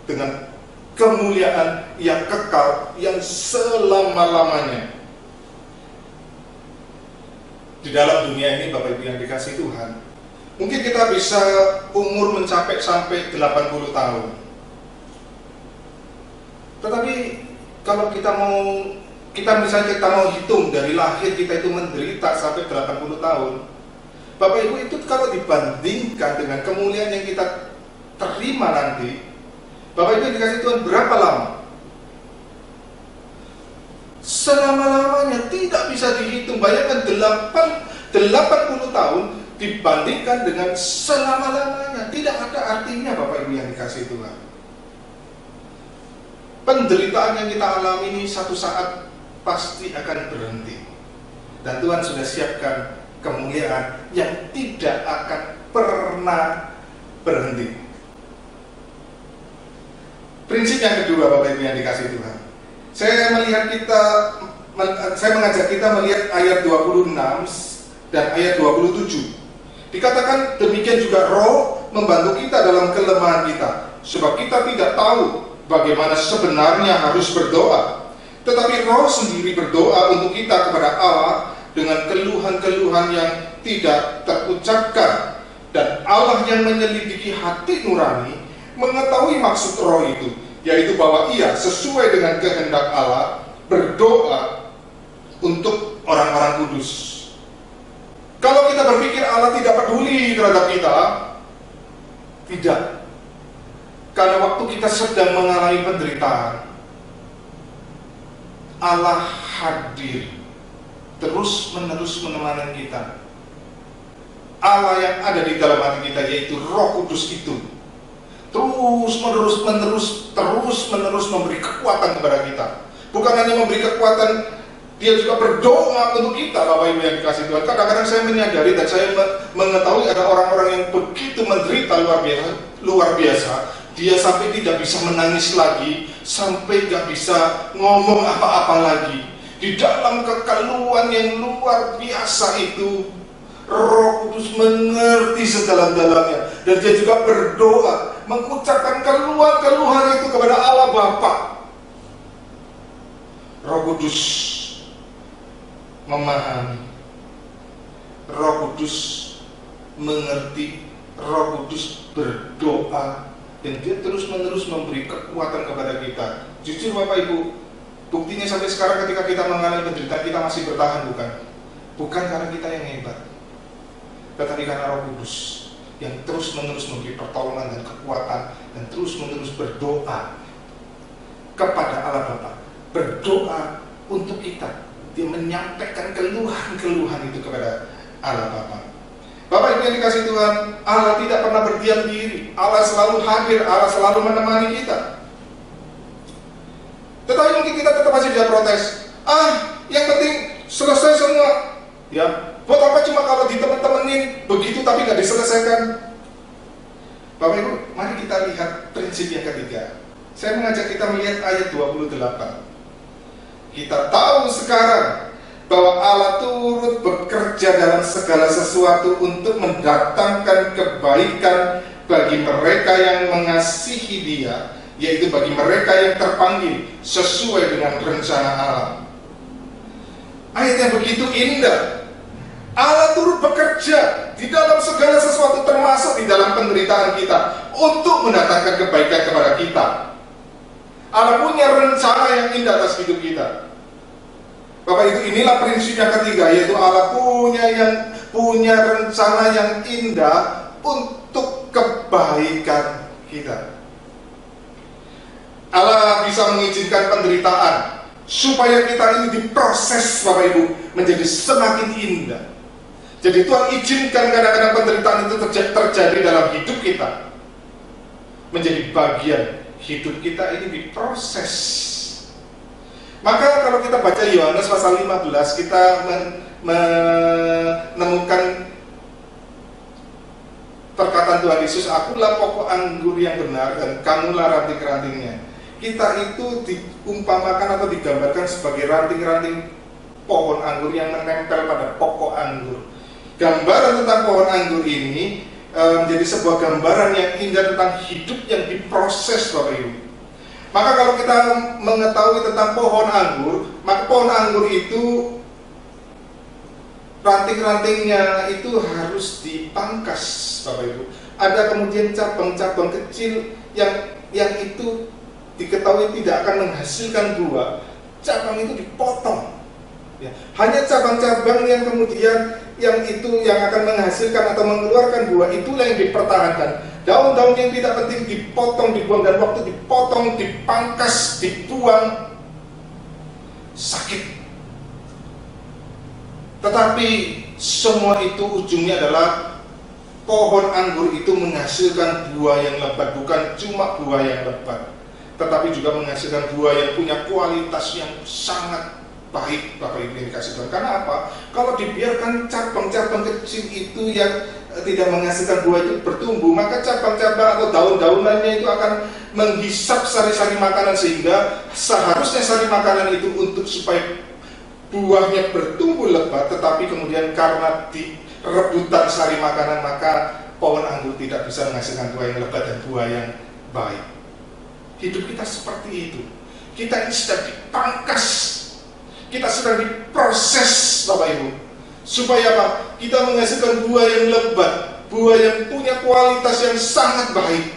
dengan kemuliaan yang kekal, yang selama-lamanya. Di dalam dunia ini Bapak Ibu yang dikasih Tuhan, mungkin kita bisa umur mencapai sampai 80 tahun. Tetapi kalau kita mau hitung dari lahir kita itu menderita sampai 80 tahun, Bapak Ibu, itu kalau dibandingkan dengan kemuliaan yang kita terima nanti, Bapak Ibu yang dikasih Tuhan, berapa lama? Selama-lamanya, tidak bisa dihitung. Bayangkan 80 tahun dibandingkan dengan selama-lamanya, tidak ada artinya Bapak Ibu yang dikasih Tuhan. Penderitaan yang kita alami ini satu saat pasti akan berhenti. Dan Tuhan sudah siapkan kemuliaan yang tidak akan pernah berhenti. Prinsip yang kedua Bapak Ibu yang dikasih Tuhan, saya mengajak kita melihat ayat 26 dan ayat 27. Dikatakan demikian juga Roh membantu kita dalam kelemahan kita, sebab kita tidak tahu bagaimana sebenarnya harus berdoa, tetapi Roh sendiri berdoa untuk kita kepada Allah dengan keluhan-keluhan yang tidak terucapkan. Dan Allah yang menyelidiki hati nurani mengetahui maksud Roh itu, yaitu bahwa ia sesuai dengan kehendak Allah berdoa untuk orang-orang kudus. Kalau kita berpikir Allah tidak peduli terhadap kita, tidak. Karena waktu kita sedang mengalami penderitaan, Allah hadir terus-menerus menemani kita. Allah yang ada di dalam hati kita, yaitu Roh Kudus itu, terus-menerus memberi kekuatan kepada kita. Bukan hanya memberi kekuatan, Dia juga berdoa untuk kita, Bapak Ibu yang dikasih Tuhan. Kadang-kadang saya menyadari dan saya mengetahui ada orang-orang yang begitu menderita luar biasa. Dia sampai tidak bisa menangis lagi, sampai tidak bisa ngomong apa-apa lagi. Di dalam kekeluhan yang luar biasa itu, Roh Kudus mengerti sedalam-dalamnya, dan Dia juga berdoa mengucapkan keluhan itu kepada Allah Bapa. Roh Kudus memahami, Roh Kudus mengerti, Roh Kudus berdoa, dan dia terus-menerus memberi kekuatan kepada kita. Jujur Bapak Ibu, buktinya sampai sekarang ketika kita mengalami penderitaan, kita masih bertahan, bukan karena kita yang hebat, tetapi karena Roh Kudus yang terus-menerus memberi pertolongan dan kekuatan, dan terus-menerus berdoa kepada Allah Bapa, berdoa untuk kita. Dia menyampaikan keluhan itu kepada Allah Bapa. Bapak Ibu yang dikasih Tuhan, Allah tidak pernah berdiam diri. Allah selalu hadir, Allah selalu menemani kita. Tetapi mungkin kita tetap masih bisa protes. Yang penting selesai semua. Ya, buat apa cuma kalau ditemen-temenin begitu tapi nggak diselesaikan? Bapak Ibu, mari kita lihat prinsip yang ketiga. Saya mengajak kita melihat ayat 28. Kita tahu sekarang bahwa Allah turut bekerja dalam segala sesuatu untuk mendatangkan kebaikan bagi mereka yang mengasihi Dia, yaitu bagi mereka yang terpanggil sesuai dengan rencana Allah. Ayat yang begitu indah. Allah turut bekerja di dalam segala sesuatu, termasuk di dalam penderitaan kita, untuk mendatangkan kebaikan kepada kita. Allah punya rencana yang indah atas hidup kita. Bapak Ibu, inilah prinsip yang ketiga, yaitu Allah punya rencana yang indah untuk kebaikan kita. Allah bisa mengizinkan penderitaan supaya kita ini diproses, Bapak Ibu, menjadi semakin indah. Jadi Tuhan izinkan kadang-kadang penderitaan itu terjadi dalam hidup kita, menjadi bagian hidup kita ini diproses. Maka kalau kita baca Yohanes pasal 15, kita menemukan perkataan Tuhan Yesus, "Akulah pokok anggur yang benar dan kamulah ranting-rantingnya." Kita itu diumpamakan atau digambarkan sebagai ranting-ranting pohon anggur yang menempel pada pokok anggur. Gambaran tentang pohon anggur ini menjadi sebuah gambaran yang indah tentang hidup yang diproses, Bapak Ibu. Maka kalau kita mengetahui tentang pohon anggur, maka pohon anggur itu ranting-rantingnya itu harus dipangkas, Bapak Ibu. Ada kemudian cabang-cabang kecil yang itu diketahui tidak akan menghasilkan buah, cabang itu dipotong. Ya, hanya cabang-cabang yang kemudian yang akan menghasilkan atau mengeluarkan buah, itulah yang dipertahankan. Daun-daun yang tidak penting dipotong, dibuang, dan waktu dipotong, dipangkas, dibuang, sakit. Tetapi semua itu ujungnya adalah pohon anggur itu menghasilkan buah yang lebat, bukan cuma buah yang lebat, tetapi juga menghasilkan buah yang punya kualitas yang sangat baik, Bapak Ibu yang dikasih Tuhan. Karena apa? Kalau dibiarkan cabang-cabang kecil itu yang tidak menghasilkan buah itu bertumbuh, maka cabang-cabang atau daun-daunannya itu akan menghisap sari-sari makanan, sehingga seharusnya sari makanan itu untuk supaya buahnya bertumbuh lebat, tetapi kemudian karena direbutan sari makanan, maka pohon anggur tidak bisa menghasilkan buah yang lebat dan buah yang baik. Hidup kita seperti itu. Kita ini sedang dipangkas, kita sedang diproses, Bapak Ibu, supaya apa? Kita menghasilkan buah yang lebat, buah yang punya kualitas yang sangat baik.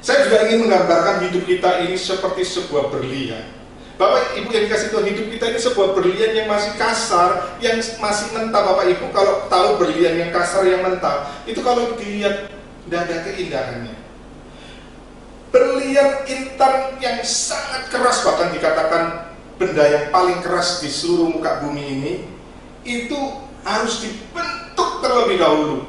Saya juga ingin menggambarkan hidup kita ini seperti sebuah berlian. Bapak Ibu yang dikasih Tuhan, hidup kita ini sebuah berlian yang masih kasar, yang masih mentah. Bapak Ibu kalau tahu berlian yang kasar, yang mentah, itu kalau dilihat tidak ada keindahannya. Berlian intan yang sangat keras, bahkan dikatakan benda yang paling keras di seluruh muka bumi ini, itu harus dibentuk terlebih dahulu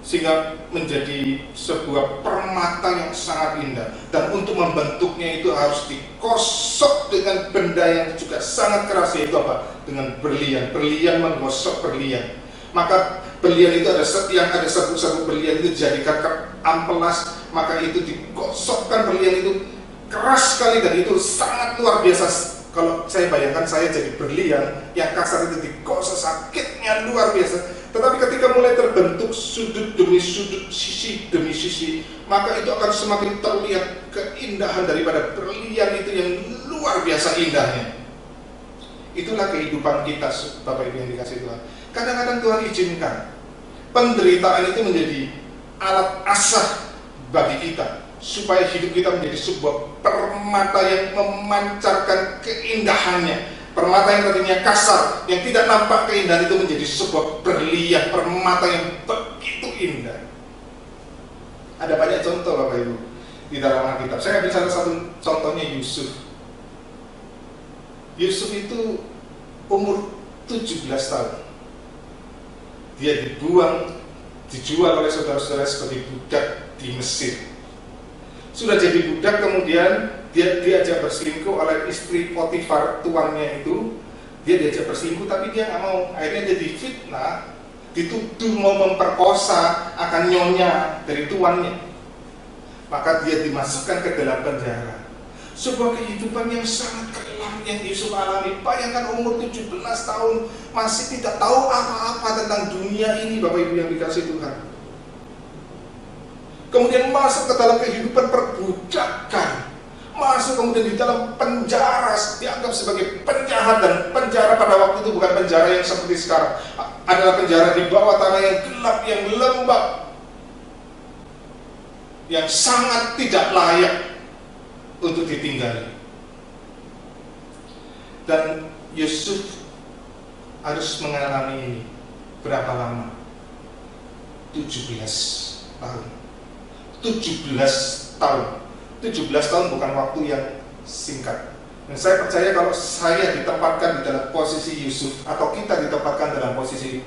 sehingga menjadi sebuah permata yang sangat indah. Dan untuk membentuknya itu harus dikosok dengan benda yang juga sangat keras, yaitu apa? Dengan berlian. Berlian menggosok berlian. Maka berlian itu ada sabuk-sabuk berlian itu dijadikan ke amplas, maka itu digosokkan. Berlian itu keras sekali dan itu sangat luar biasa Kalau saya bayangkan saya jadi berlian yang kasar itu digosok, sakitnya luar biasa. Tetapi ketika mulai terbentuk sudut demi sudut, sisi demi sisi, maka itu akan semakin terlihat keindahan daripada berlian itu yang luar biasa indahnya. Itulah kehidupan kita, Bapak Ibu yang dikasihi Tuhan. Kadang-kadang Tuhan izinkan penderitaan itu menjadi alat asah bagi kita, supaya hidup kita menjadi sebuah permata yang memancarkan keindahannya. Permata yang tadinya kasar, yang tidak nampak keindahan itu menjadi sebuah berlian, permata yang begitu indah. Ada banyak contoh Bapak Ibu di dalam Alkitab. Saya bicara satu contohnya Yusuf. Yusuf itu umur 17 tahun. Dia dijual oleh saudara-saudara sebagai budak di Mesir. Sudah jadi budak, kemudian dia diajak berselingkuh oleh istri Potifar, tuannya itu. Dia diajak berselingkuh tapi dia nggak mau. Akhirnya jadi fitnah, dituduh mau memperkosa akan nyonya dari tuannya. Maka dia dimasukkan ke dalam penjara. Sebuah kehidupan yang sangat kelam yang Yusuf alami. Bayangkan umur 17 tahun masih tidak tahu apa-apa tentang dunia ini, Bapak Ibu yang dikasihi Tuhan. Kemudian masuk ke dalam kehidupan perbudakan, masuk kemudian di dalam penjara, dianggap sebagai penjahat. Dan penjara pada waktu itu bukan penjara yang seperti sekarang, adalah penjara di bawah tanah yang gelap, yang lembab, yang sangat tidak layak untuk ditinggali. Dan Yusuf harus mengalami ini berapa lama? 17 tahun. 17 tahun bukan waktu yang singkat. Dan saya percaya kalau saya ditempatkan di dalam posisi Yusuf, atau kita ditempatkan dalam posisi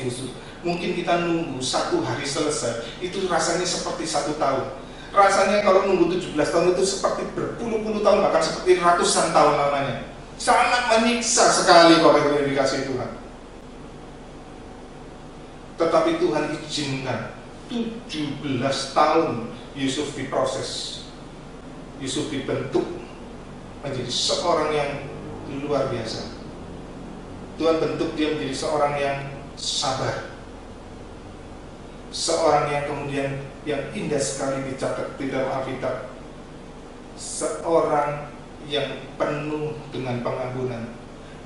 Yusuf, mungkin kita nunggu 1 hari selesai, itu rasanya seperti 1 tahun. Rasanya kalau nunggu 17 tahun itu seperti berpuluh-puluh tahun, bahkan seperti ratusan tahun lamanya. Sangat menyiksa sekali Bapak Ibu yang dikasihi Tuhan. Tetapi Tuhan izinkan 17 tahun Yusuf diproses. Yusuf dibentuk menjadi seorang yang luar biasa. Tuhan bentuk dia menjadi seorang yang sabar, seorang yang kemudian yang indah sekali dicatat di dalam Alkitab, seorang yang penuh dengan pengampunan.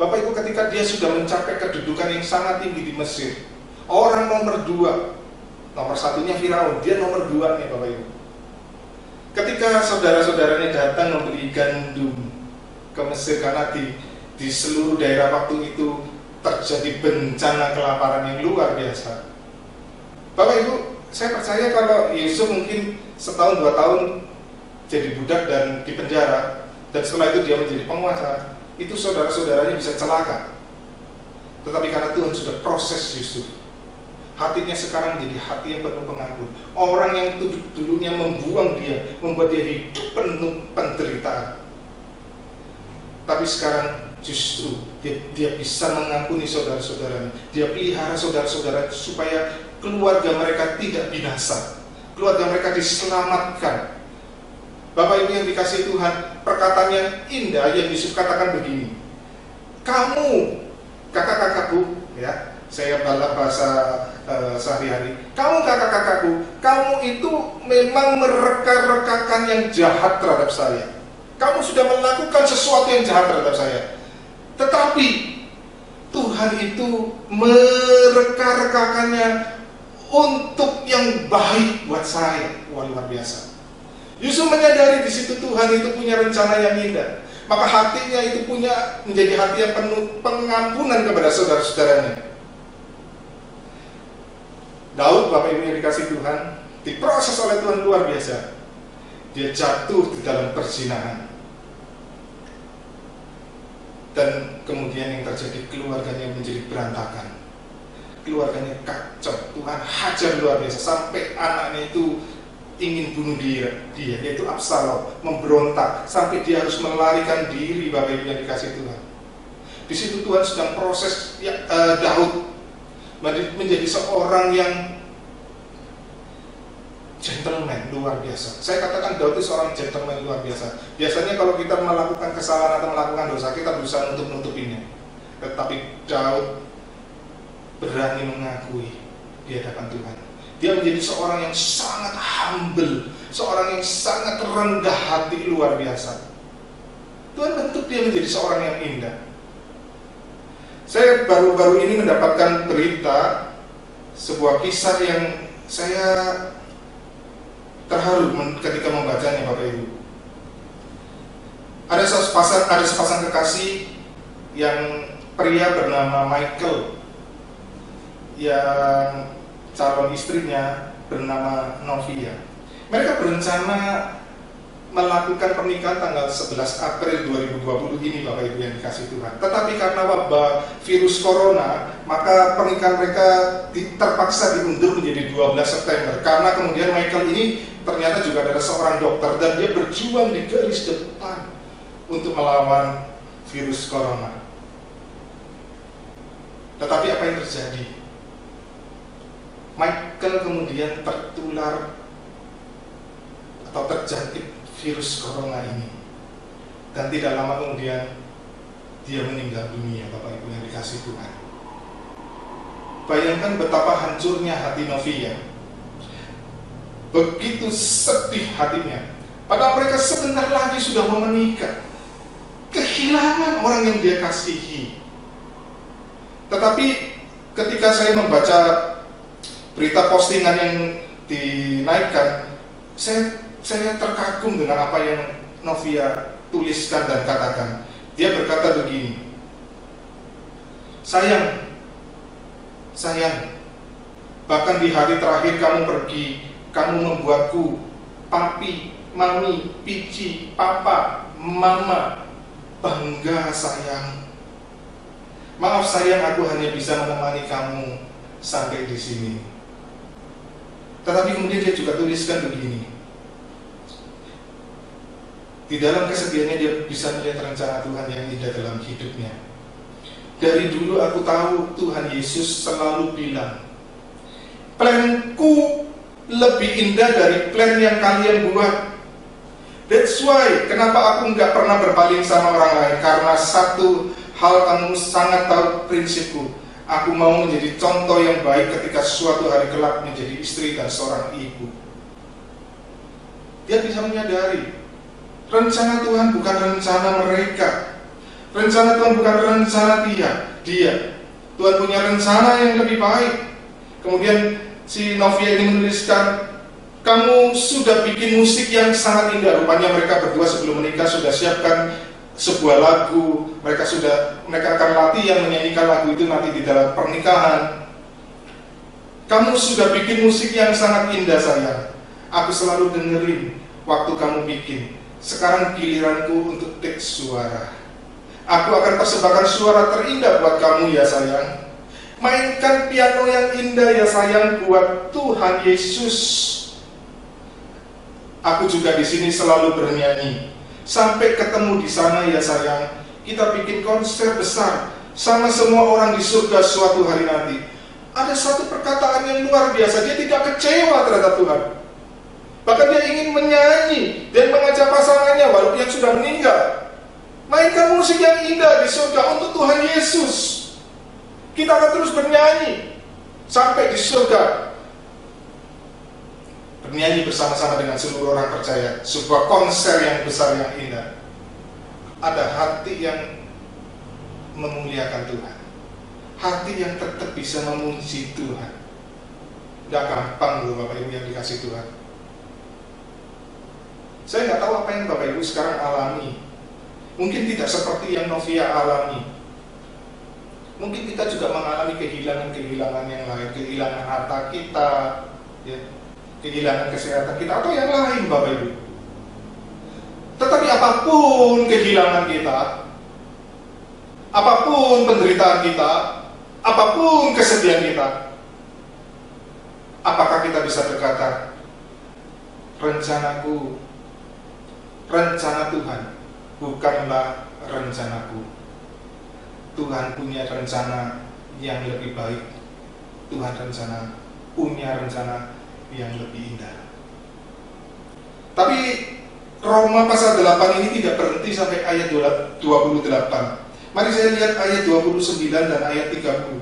Bapak Ibu, ketika dia sudah mencapai kedudukan yang sangat tinggi di Mesir, orang nomor 2, nomor 1-nya Firaun, dia nomor 2 nih Bapak Ibu. Ketika saudara-saudaranya datang membeli gandum ke Mesir, karena di seluruh daerah waktu itu terjadi bencana kelaparan yang luar biasa. Bapak Ibu, saya percaya kalau Yusuf mungkin setahun 2 tahun jadi budak dan di penjara, dan setelah itu dia menjadi penguasa, itu saudara-saudaranya bisa celaka. Tetapi karena Tuhan sudah proses Yusuf, hatinya sekarang menjadi hati yang penuh pengampun. Orang yang dulunya membuang dia, membuat dia hidup penuh penderitaan, tapi sekarang justru dia bisa mengampuni saudara-saudaranya. Dia pelihara saudara-saudara supaya keluarga mereka tidak binasa, keluarga mereka diselamatkan. Bapak Ibu yang dikasihi Tuhan, perkataan yang indah yang Yusuf katakan begini, kamu kakak-kakakku, ya, saya bahasa sehari-hari, kamu kakak-kakakku, kamu itu memang mereka-rekakan yang jahat terhadap saya. Kamu sudah melakukan sesuatu yang jahat terhadap saya. Tetapi Tuhan itu mereka-rekakannya untuk yang baik buat saya. Wah, luar biasa. Yusuf menyadari di situ Tuhan itu punya rencana yang indah. Maka hatinya itu menjadi hati yang penuh pengampunan kepada saudara-saudaranya. Daud, Bapak Ibu yang dikasihi Tuhan, diproses oleh Tuhan luar biasa. Dia jatuh di dalam perzinahan. Dan kemudian yang terjadi, keluarganya menjadi berantakan. Keluarganya kacau. Tuhan hajar luar biasa sampai anaknya itu ingin bunuh dia, yaitu Absalom, memberontak sampai dia harus melarikan diri. Bapak Ibu yang dikasihi Tuhan, di situ Tuhan sedang proses Daud menjadi seorang yang gentle gentleman luar biasa. Saya katakan Daud itu seorang gentleman luar biasa. Biasanya kalau kita melakukan kesalahan atau melakukan dosa, kita berusaha untuk menutupinya. Tetapi Daud berani mengakui di hadapan Tuhan. Dia menjadi seorang yang sangat humble, seorang yang sangat rendah hati luar biasa. Tuhan bentuk dia menjadi seorang yang indah. Saya baru-baru ini mendapatkan berita, sebuah kisah yang saya terharu ketika membacanya, Bapak Ibu. Ada sepasang kekasih yang pria bernama Michael, yang calon istrinya bernama Novia. Mereka berencana melakukan pernikahan tanggal 11 April 2020 ini, Bapak Ibu yang dikasih Tuhan. Tetapi karena wabah virus corona, maka pernikahan mereka terpaksa diundur menjadi 12 September. Karena kemudian Michael ini ternyata juga adalah seorang dokter dan dia berjuang di garis depan untuk melawan virus corona. Tetapi apa yang terjadi? Michael kemudian tertular atau terjangkit virus corona ini, dan tidak lama kemudian dia meninggal dunia, Bapak Ibu yang dikasih Tuhan. Bayangkan betapa hancurnya hati Novia, begitu sedih hatinya, padahal mereka sebentar lagi sudah mau menikah, kehilangan orang yang dia kasihi. Tetapi ketika saya membaca berita postingan yang dinaikkan, saya terkagum dengan apa yang Novia tuliskan dan katakan. Dia berkata begini, sayang, bahkan di hari terakhir kamu pergi, kamu membuatku papi, mami, pici, papa, mama bangga sayang. Maaf sayang, aku hanya bisa menemani kamu sampai di sini. Tetapi kemudian dia juga tuliskan begini, di dalam kesedihannya dia bisa melihat rencana Tuhan yang indah dalam hidupnya. Dari dulu aku tahu Tuhan Yesus selalu bilang, planku lebih indah dari plan yang kalian buat. That's why kenapa aku nggak pernah berpaling sama orang lain, karena satu hal kamu sangat tahu prinsipku. Aku mau menjadi contoh yang baik ketika suatu hari kelak menjadi istri dan seorang ibu. Dia bisa menyadari rencana Tuhan bukan rencana mereka. Rencana Tuhan bukan rencana dia. Tuhan punya rencana yang lebih baik. Kemudian si Novia ini menuliskan, kamu sudah bikin musik yang sangat indah. Rupanya mereka berdua sebelum menikah sudah siapkan sebuah lagu. Mereka akan latihan menyanyikan lagu itu nanti di dalam pernikahan. Kamu sudah bikin musik yang sangat indah sayang. Aku selalu dengerin waktu kamu bikin. Sekarang giliranku untuk take suara. Aku akan persembahkan suara terindah buat kamu ya sayang. Mainkan piano yang indah ya sayang buat Tuhan Yesus. Aku juga di sini selalu bernyanyi. Sampai ketemu di sana ya sayang. Kita bikin konser besar sama semua orang di surga suatu hari nanti. Ada satu perkataan yang luar biasa. Dia tidak kecewa terhadap Tuhan. Bahkan dia ingin menyanyi dan mengajak pasangannya walaupun yang sudah meninggal. Mainkan musik yang indah di surga untuk Tuhan Yesus. Kita akan terus bernyanyi sampai di surga. Bernyanyi bersama-sama dengan seluruh orang percaya. Sebuah konser yang besar yang indah. Ada hati yang memuliakan Tuhan. Hati yang tetap bisa memuji Tuhan. Gak gampang loh Bapak Ibu yang dikasih Tuhan. Saya nggak tahu apa yang Bapak Ibu sekarang alami. Mungkin tidak seperti yang Novia alami. Mungkin kita juga mengalami kehilangan-kehilangan yang lain. Kehilangan harta kita, ya, kehilangan kesehatan kita, atau yang lain Bapak Ibu. Tetapi apapun kehilangan kita, apapun penderitaan kita, apapun kesedihan kita, apakah kita bisa berkata, rencana Tuhan bukanlah rencanaku. Tuhan punya rencana yang lebih baik. Tuhan punya rencana yang lebih indah. Tapi Roma pasal 8 ini tidak berhenti sampai ayat 28. Mari saya lihat ayat 29 dan ayat 30.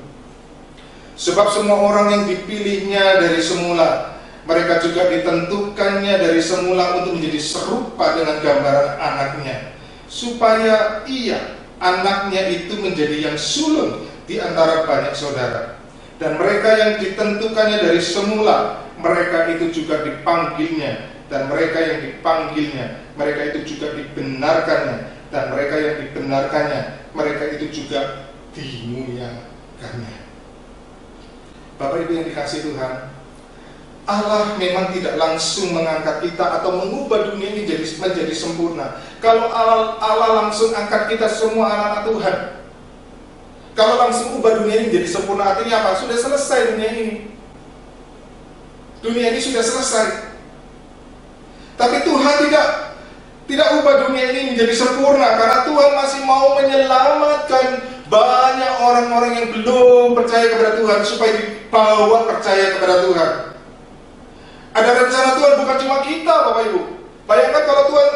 Sebab semua orang yang dipilihnya dari semula, mereka juga ditentukannya dari semula untuk menjadi serupa dengan gambaran anaknya, supaya ia, anaknya itu menjadi yang sulung di antara banyak saudara. Dan mereka yang ditentukannya dari semula, mereka itu juga dipanggilnya. Dan mereka yang dipanggilnya, mereka itu juga dibenarkannya. Dan mereka yang dibenarkannya, mereka itu juga dimuliakannya. Bapak Ibu yang dikasihi Tuhan, Allah memang tidak langsung mengangkat kita atau mengubah dunia ini menjadi sempurna. Kalau Allah langsung angkat kita semua anak-anak Tuhan, kalau langsung ubah dunia ini menjadi sempurna, artinya apa? Sudah selesai dunia ini. Dunia ini sudah selesai. Tapi Tuhan tidak ubah dunia ini menjadi sempurna, karena Tuhan masih mau menyelamatkan banyak orang-orang yang belum percaya kepada Tuhan supaya dibawa percaya kepada Tuhan. Ada rencana Tuhan, bukan cuma kita, Bapak Ibu. Bayangkan kalau Tuhan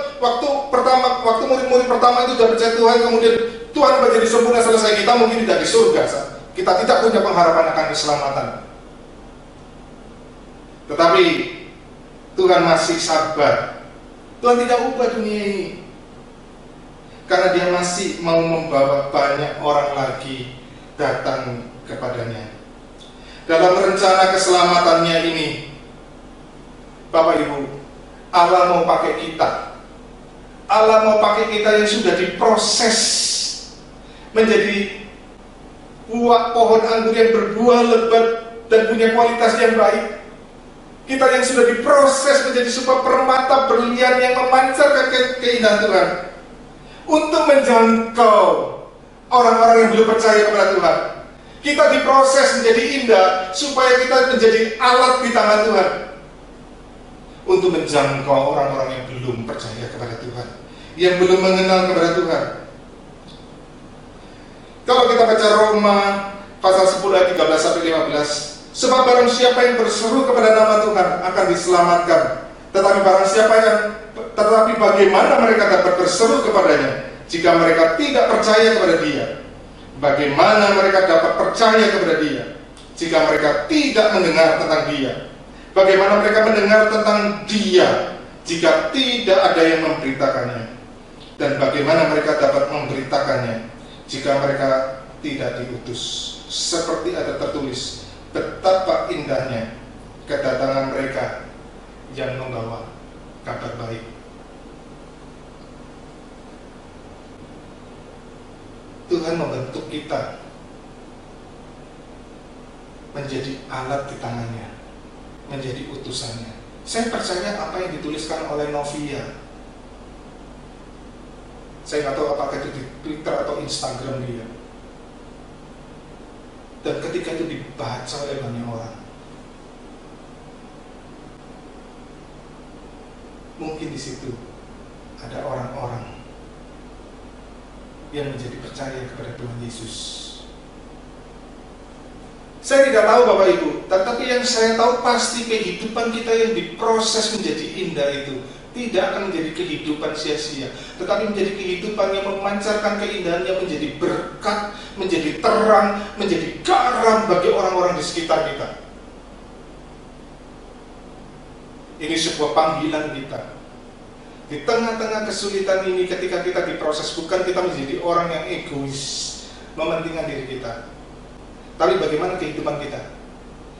waktu murid-murid pertama itu sudah percaya Tuhan, kemudian Tuhan menjadi sempurna selesai, kita mungkin tidak di surga. Kita tidak punya pengharapan akan keselamatan. Tetapi Tuhan masih sabar. Tuhan tidak ubah dunia ini, karena Dia masih mau membawa banyak orang lagi datang kepadanya. Dalam rencana keselamatannya ini, Bapak Ibu, Allah mau pakai kita. Allah mau pakai kita yang sudah diproses menjadi buah pohon anggur yang berbuah lebat dan punya kualitas yang baik. Kita yang sudah diproses menjadi sebuah permata berlian yang memancarkan keindahan Tuhan, untuk menjangkau orang-orang yang belum percaya kepada Tuhan. Kita diproses menjadi indah supaya kita menjadi alat di tangan Tuhan untuk menjangkau orang-orang yang belum percaya kepada Tuhan, yang belum mengenal kepada Tuhan. Kalau kita baca Roma pasal 10 ayat 13 sampai 15, sebab barang siapa yang berseru kepada nama Tuhan akan diselamatkan. Tetapi bagaimana mereka dapat berseru kepadanya jika mereka tidak percaya kepada Dia? Bagaimana mereka dapat percaya kepada Dia jika mereka tidak mendengar tentang Dia? Bagaimana mereka mendengar tentang Dia jika tidak ada yang memberitakannya? Dan bagaimana mereka dapat memberitakannya jika mereka tidak diutus? Seperti ada tertulis, betapa indahnya kedatangan mereka yang membawa kabar baik. Tuhan membentuk kita menjadi alat di tangannya, menjadi utusannya. Saya percaya apa yang dituliskan oleh Novia. Saya nggak tahu apakah itu di Twitter atau Instagram dia. Dan ketika itu dibaca oleh banyak orang, mungkin di situ ada orang-orang yang menjadi percaya kepada Tuhan Yesus. Saya tidak tahu Bapak Ibu, tetapi yang saya tahu pasti kehidupan kita yang diproses menjadi indah itu tidak akan menjadi kehidupan sia-sia, tetapi menjadi kehidupan yang memancarkan keindahannya, menjadi berkat, menjadi terang, menjadi garam bagi orang-orang di sekitar kita. Ini sebuah panggilan kita. Di tengah-tengah kesulitan ini, ketika kita diproses, bukan kita menjadi orang yang egois, mementingkan diri kita, tapi bagaimana kehidupan kita.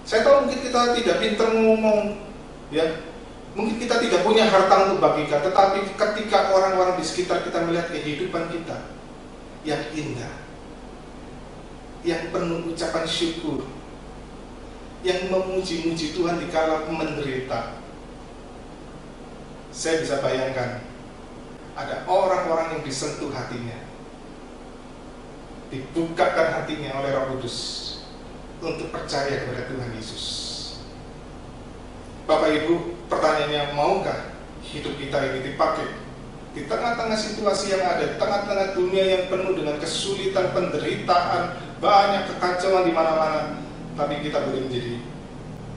Saya tahu mungkin kita tidak pintar ngomong, ya, mungkin kita tidak punya harta untuk bagikan, tetapi ketika orang-orang di sekitar kita melihat kehidupan kita yang indah, yang penuh ucapan syukur, yang memuji-muji Tuhan di kala menderita, saya bisa bayangkan ada orang-orang yang disentuh hatinya, dibukakan hatinya oleh Roh Kudus untuk percaya kepada Tuhan Yesus. Bapak Ibu, pertanyaannya, maukah hidup kita ini dipakai di tengah-tengah situasi yang ada, di tengah-tengah dunia yang penuh dengan kesulitan, penderitaan, banyak kekacauan di mana-mana, tapi kita boleh menjadi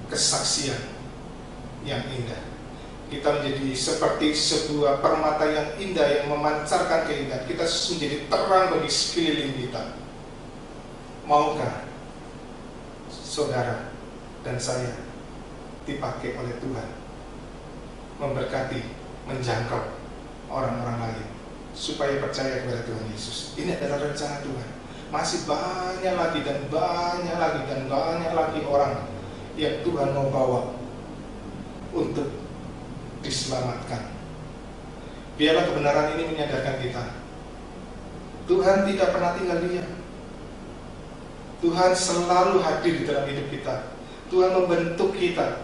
kesaksian yang indah. kita menjadi seperti sebuah permata yang indah yang memancarkan keindahan. Kita menjadi terang bagi sekeliling kita. Maukah saudara dan saya dipakai oleh Tuhan memberkati, menjangkau orang-orang lain supaya percaya kepada Tuhan Yesus? Ini adalah rencana Tuhan. Masih banyak lagi dan banyak lagi dan banyak lagi orang yang Tuhan mau bawa untuk diselamatkan. Biarlah kebenaran ini menyadarkan kita, Tuhan tidak pernah tinggal diam. Tuhan selalu hadir di dalam hidup kita. Tuhan membentuk kita,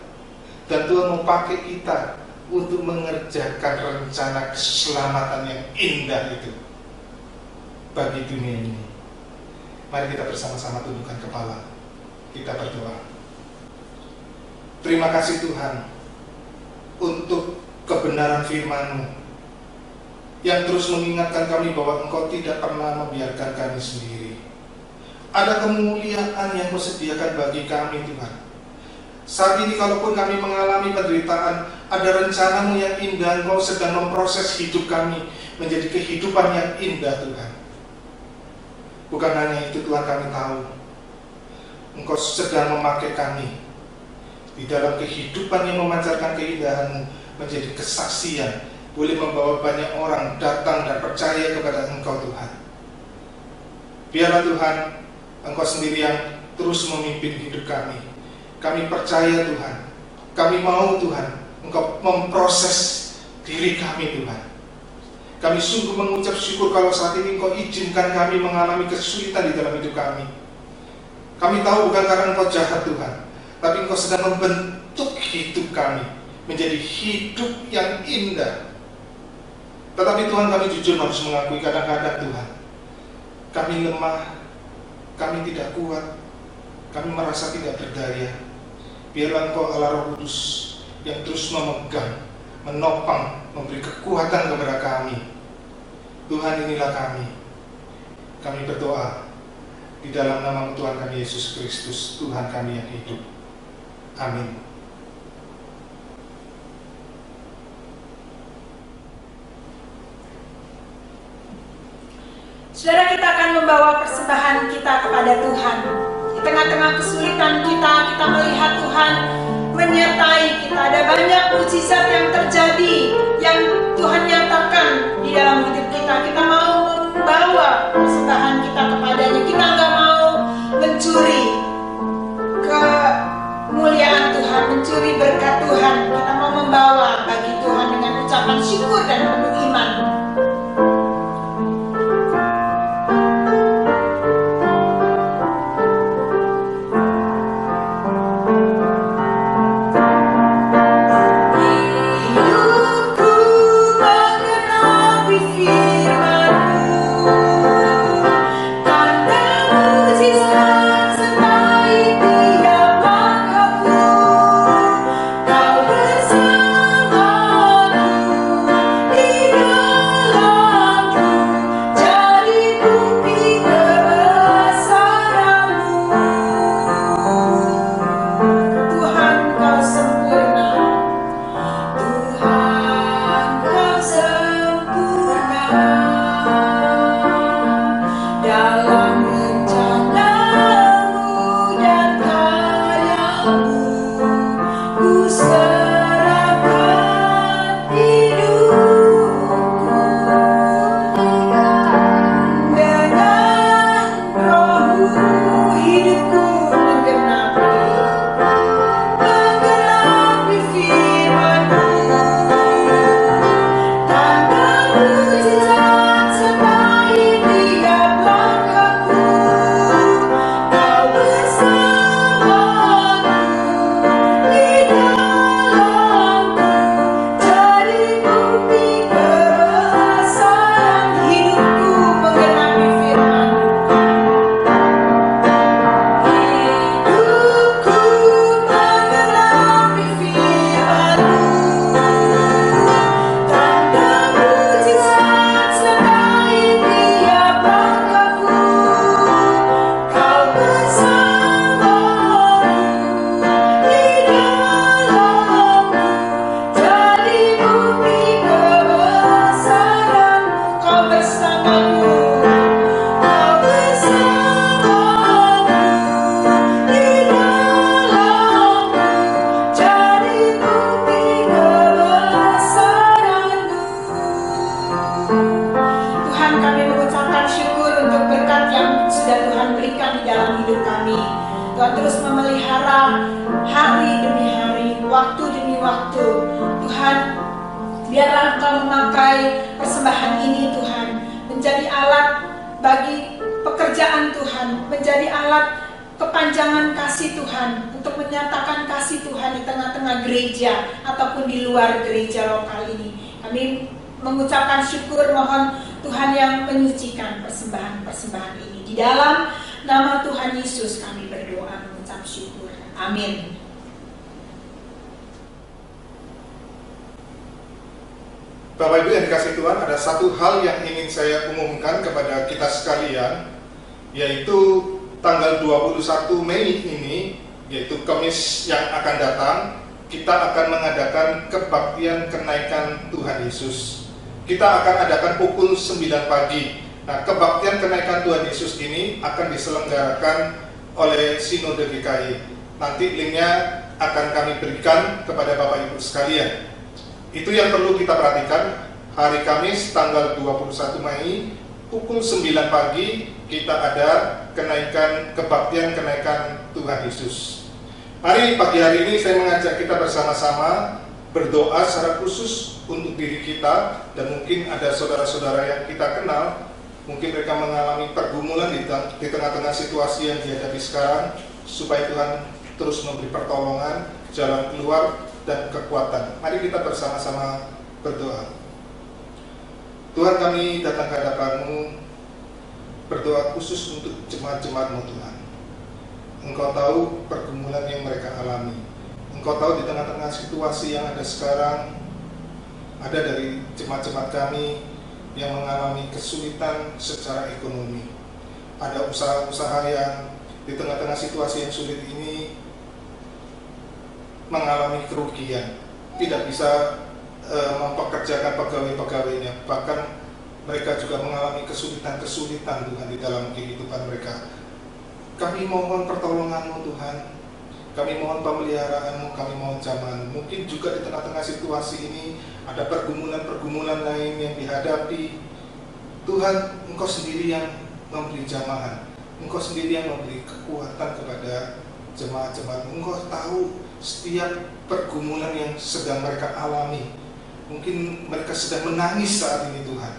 dan Tuhan mau pakai kita untuk mengerjakan rencana keselamatan yang indah itu bagi dunia ini. Mari kita bersama-sama tundukkan kepala, kita berdoa. Terima kasih Tuhan untuk kebenaran firman-Mu yang terus mengingatkan kami bahwa Engkau tidak pernah membiarkan kami sendiri. Ada kemuliaan yang Kau sediakan bagi kami Tuhan. Saat ini kalaupun kami mengalami penderitaan, ada rencana-Mu yang indah. Engkau sedang memproses hidup kami menjadi kehidupan yang indah Tuhan. Bukan hanya itu Tuhan, kami tahu Engkau sedang memakai kami di dalam kehidupan yang memancarkan keindahan-Mu menjadi kesaksian, boleh membawa banyak orang datang dan percaya kepada Engkau Tuhan. Biarlah Tuhan, Engkau sendiri yang terus memimpin hidup kami. Kami percaya Tuhan, kami mau Tuhan, Engkau memproses diri kami Tuhan. Kami sungguh mengucap syukur kalau saat ini Engkau izinkan kami mengalami kesulitan di dalam hidup kami. Kami tahu bukan karena Engkau jahat Tuhan, tapi Engkau sedang membentuk hidup kami menjadi hidup yang indah. Tetapi Tuhan, kami jujur harus mengakui kadang-kadang Tuhan, kami lemah, kami tidak kuat, kami merasa tidak berdaya. Biarlah Engkau Allah Roh Kudus yang terus memegang, menopang, memberi kekuatan kepada kami. Tuhan, inilah kami. Kami berdoa di dalam nama Tuhan kami Yesus Kristus, Tuhan kami yang hidup. Amin. Saudara, kita akan membawa persembahan kita kepada Tuhan. Di tengah-tengah kesulitan kita melihat Tuhan menyertai kita. Ada banyak mukjizat yang terjadi, yang Tuhan nyatakan di dalam hidup kita. Kita mau membawa persembahan kita kepadanya. Kita nggak mau mencuri kemuliaan Tuhan, mencuri berkat Tuhan. Kita mau membawa bagi Tuhan dengan ucapan syukur dan penuh iman. Kau bersamaku. dalam hidup kami. Tuhan terus memelihara hari demi hari, waktu demi waktu. Tuhan, biarlah Engkau memakai persembahan ini Tuhan menjadi alat bagi pekerjaan Tuhan, menjadi alat kepanjangan kasih Tuhan untuk menyatakan kasih Tuhan di tengah-tengah gereja ataupun di luar gereja lokal ini. Kami mengucapkan syukur, mohon Tuhan yang menyucikan persembahan-persembahan ini. Di dalam nama Tuhan Yesus kami berdoa mengucap syukur. Amin. Bapak Ibu yang dikasihi Tuhan, ada satu hal yang ingin saya umumkan kepada kita sekalian, yaitu tanggal 21 Mei ini, yaitu Kamis yang akan datang, kita akan mengadakan kebaktian kenaikan Tuhan Yesus. Kita akan adakan pukul 9 pagi. Nah, kebaktian kenaikan Tuhan Yesus ini akan diselenggarakan oleh Sinode GKI. Nanti linknya akan kami berikan kepada Bapak Ibu sekalian. Itu yang perlu kita perhatikan. Hari Kamis tanggal 21 Mei pukul 9 pagi kita ada kebaktian kenaikan Tuhan Yesus. Mari pagi hari ini saya mengajak kita bersama-sama berdoa secara khusus untuk diri kita, dan mungkin ada saudara-saudara yang kita kenal, mungkin mereka mengalami pergumulan di tengah-tengah situasi yang dihadapi sekarang, supaya Tuhan terus memberi pertolongan, jalan keluar, dan kekuatan. Mari kita bersama-sama berdoa. Tuhan, kami datang ke hadapan-Mu, berdoa khusus untuk jemaat-jemaat-Mu Tuhan. Engkau tahu pergumulan yang mereka alami. Engkau tahu di tengah-tengah situasi yang ada sekarang, ada dari jemaat-jemaat kami yang mengalami kesulitan secara ekonomi. Ada usaha-usaha yang di tengah-tengah situasi yang sulit ini mengalami kerugian, tidak bisa mempekerjakan pegawai-pegawainya, bahkan mereka juga mengalami kesulitan-kesulitan Tuhan di dalam kehidupan mereka. Kami mohon pertolongan-Mu Tuhan, kami mohon pemeliharaanmu, kami mohon jamahan. Mungkin juga di tengah-tengah situasi ini ada pergumulan-pergumulan lain yang dihadapi. Tuhan, Engkau sendiri yang memberi jamahan, Engkau sendiri yang memberi kekuatan kepada jemaat-jemaat. Engkau tahu setiap pergumulan yang sedang mereka alami. Mungkin mereka sedang menangis saat ini Tuhan.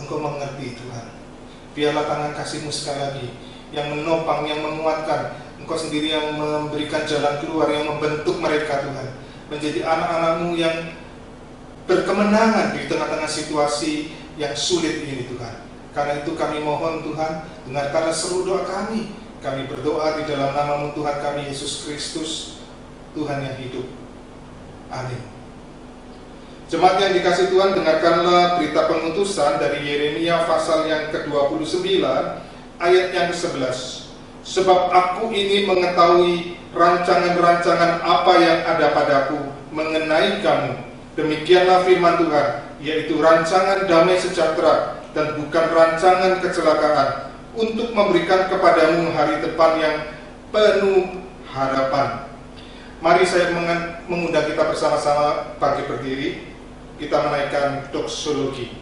Engkau mengerti Tuhan. Biarlah tangan kasih-Mu sekali lagi yang menopang, yang menguatkan. Engkau sendiri yang memberikan jalan keluar, yang membentuk mereka Tuhan menjadi anak-anak-Mu yang berkemenangan di tengah-tengah situasi yang sulit ini Tuhan. Karena itu kami mohon Tuhan, dengarkanlah seru doa kami. Kami berdoa di dalam nama-Mu Tuhan kami Yesus Kristus, Tuhan yang hidup. Amin. Jemaat yang dikasihi Tuhan, dengarkanlah berita pengutusan dari Yeremia pasal yang ke-29 ayat yang ke-11. Sebab aku ini mengetahui rancangan-rancangan apa yang ada padaku mengenai kamu. Demikianlah firman Tuhan, yaitu rancangan damai sejahtera dan bukan rancangan kecelakaan, untuk memberikan kepadamu hari depan yang penuh harapan. Mari saya mengundang kita bersama-sama bangkit berdiri. Kita menaikkan doksologi.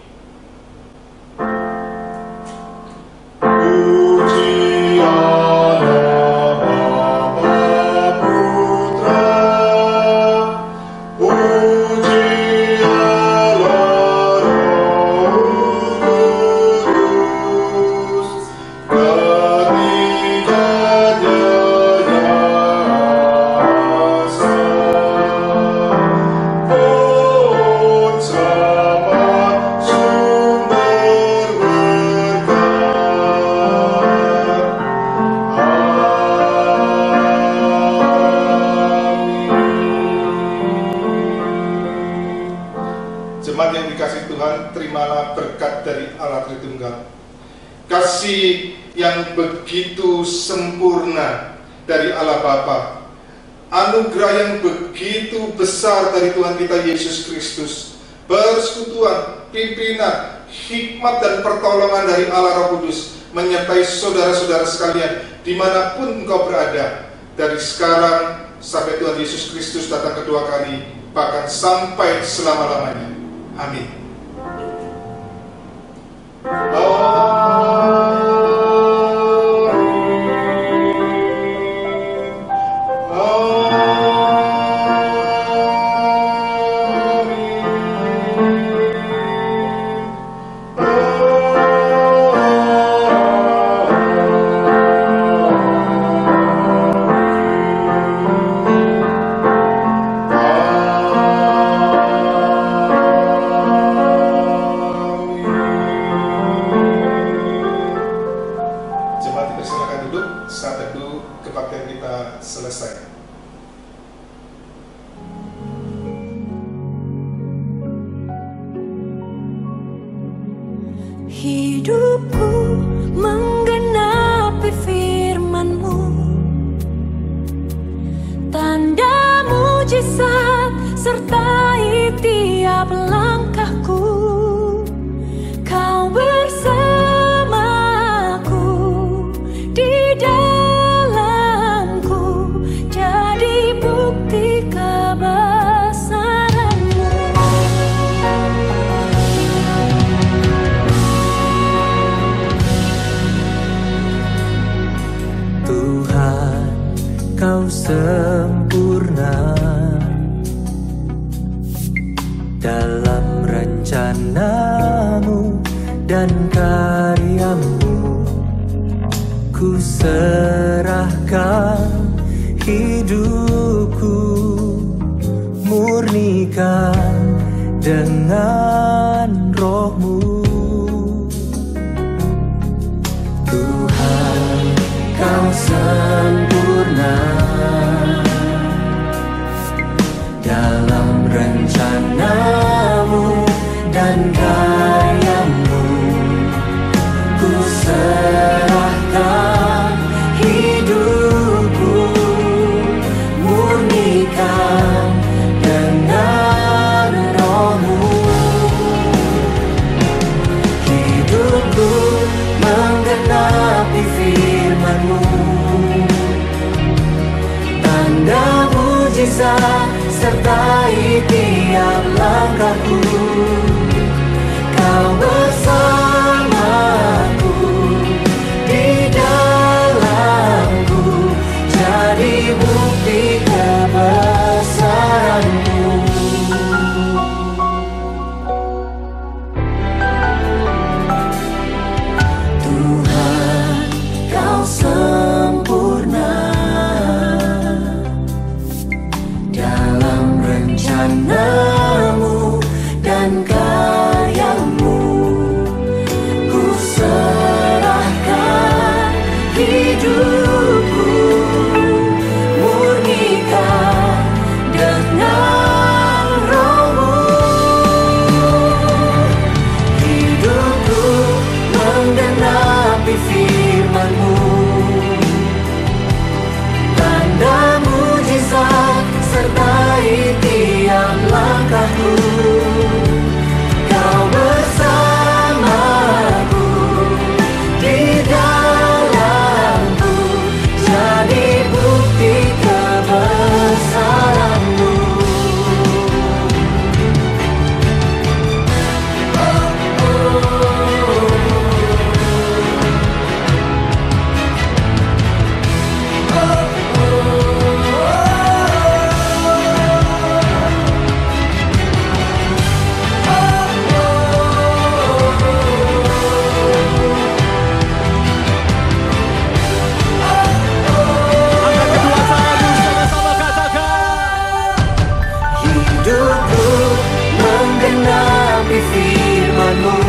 Kasih yang begitu sempurna dari Allah Bapa, anugerah yang begitu besar dari Tuhan kita Yesus Kristus, persekutuan, pimpinan, hikmat dan pertolongan dari Allah Roh Kudus menyertai saudara-saudara sekalian dimanapun engkau berada, dari sekarang sampai Tuhan Yesus Kristus datang kedua kali, bahkan sampai selama-lamanya. Amin. Oh. Hidupku menggenapi firman-Mu, tanda mujizat sertai tiap langkahku. Kau bersamaku di dalamku, jadi bukti kebesaran-Mu. Tuhan, Kau sempurna dalam rencana-Mu dan karya-Mu. Ku serahkan hidupku, murnikan dengan Roh-Mu. Tuhan, Kau sempurna dalam rencana-Mu dan karya-Mu. Ku serahkan hidupku, murnikan dengan Roh-Mu. Hidupku menggenapi firman-Mu, tanda mujizat sertai tiap langkahku. Kau bersamaku di dalamku, jadi bukti kebesaran-Mu. Tuhan, Kau sempurna dalam rencana-Mu dan karya-Mu. Ku serahkan hidupku, murnikan dengan Roh-Mu. Hidupku menggenapi firman-Mu, tanda mujizat sertai tiap langkahku. Kau bersamaku di dalamku, jadi bukti kebesaran-Mu. Hidupku menggenapi firman-Mu,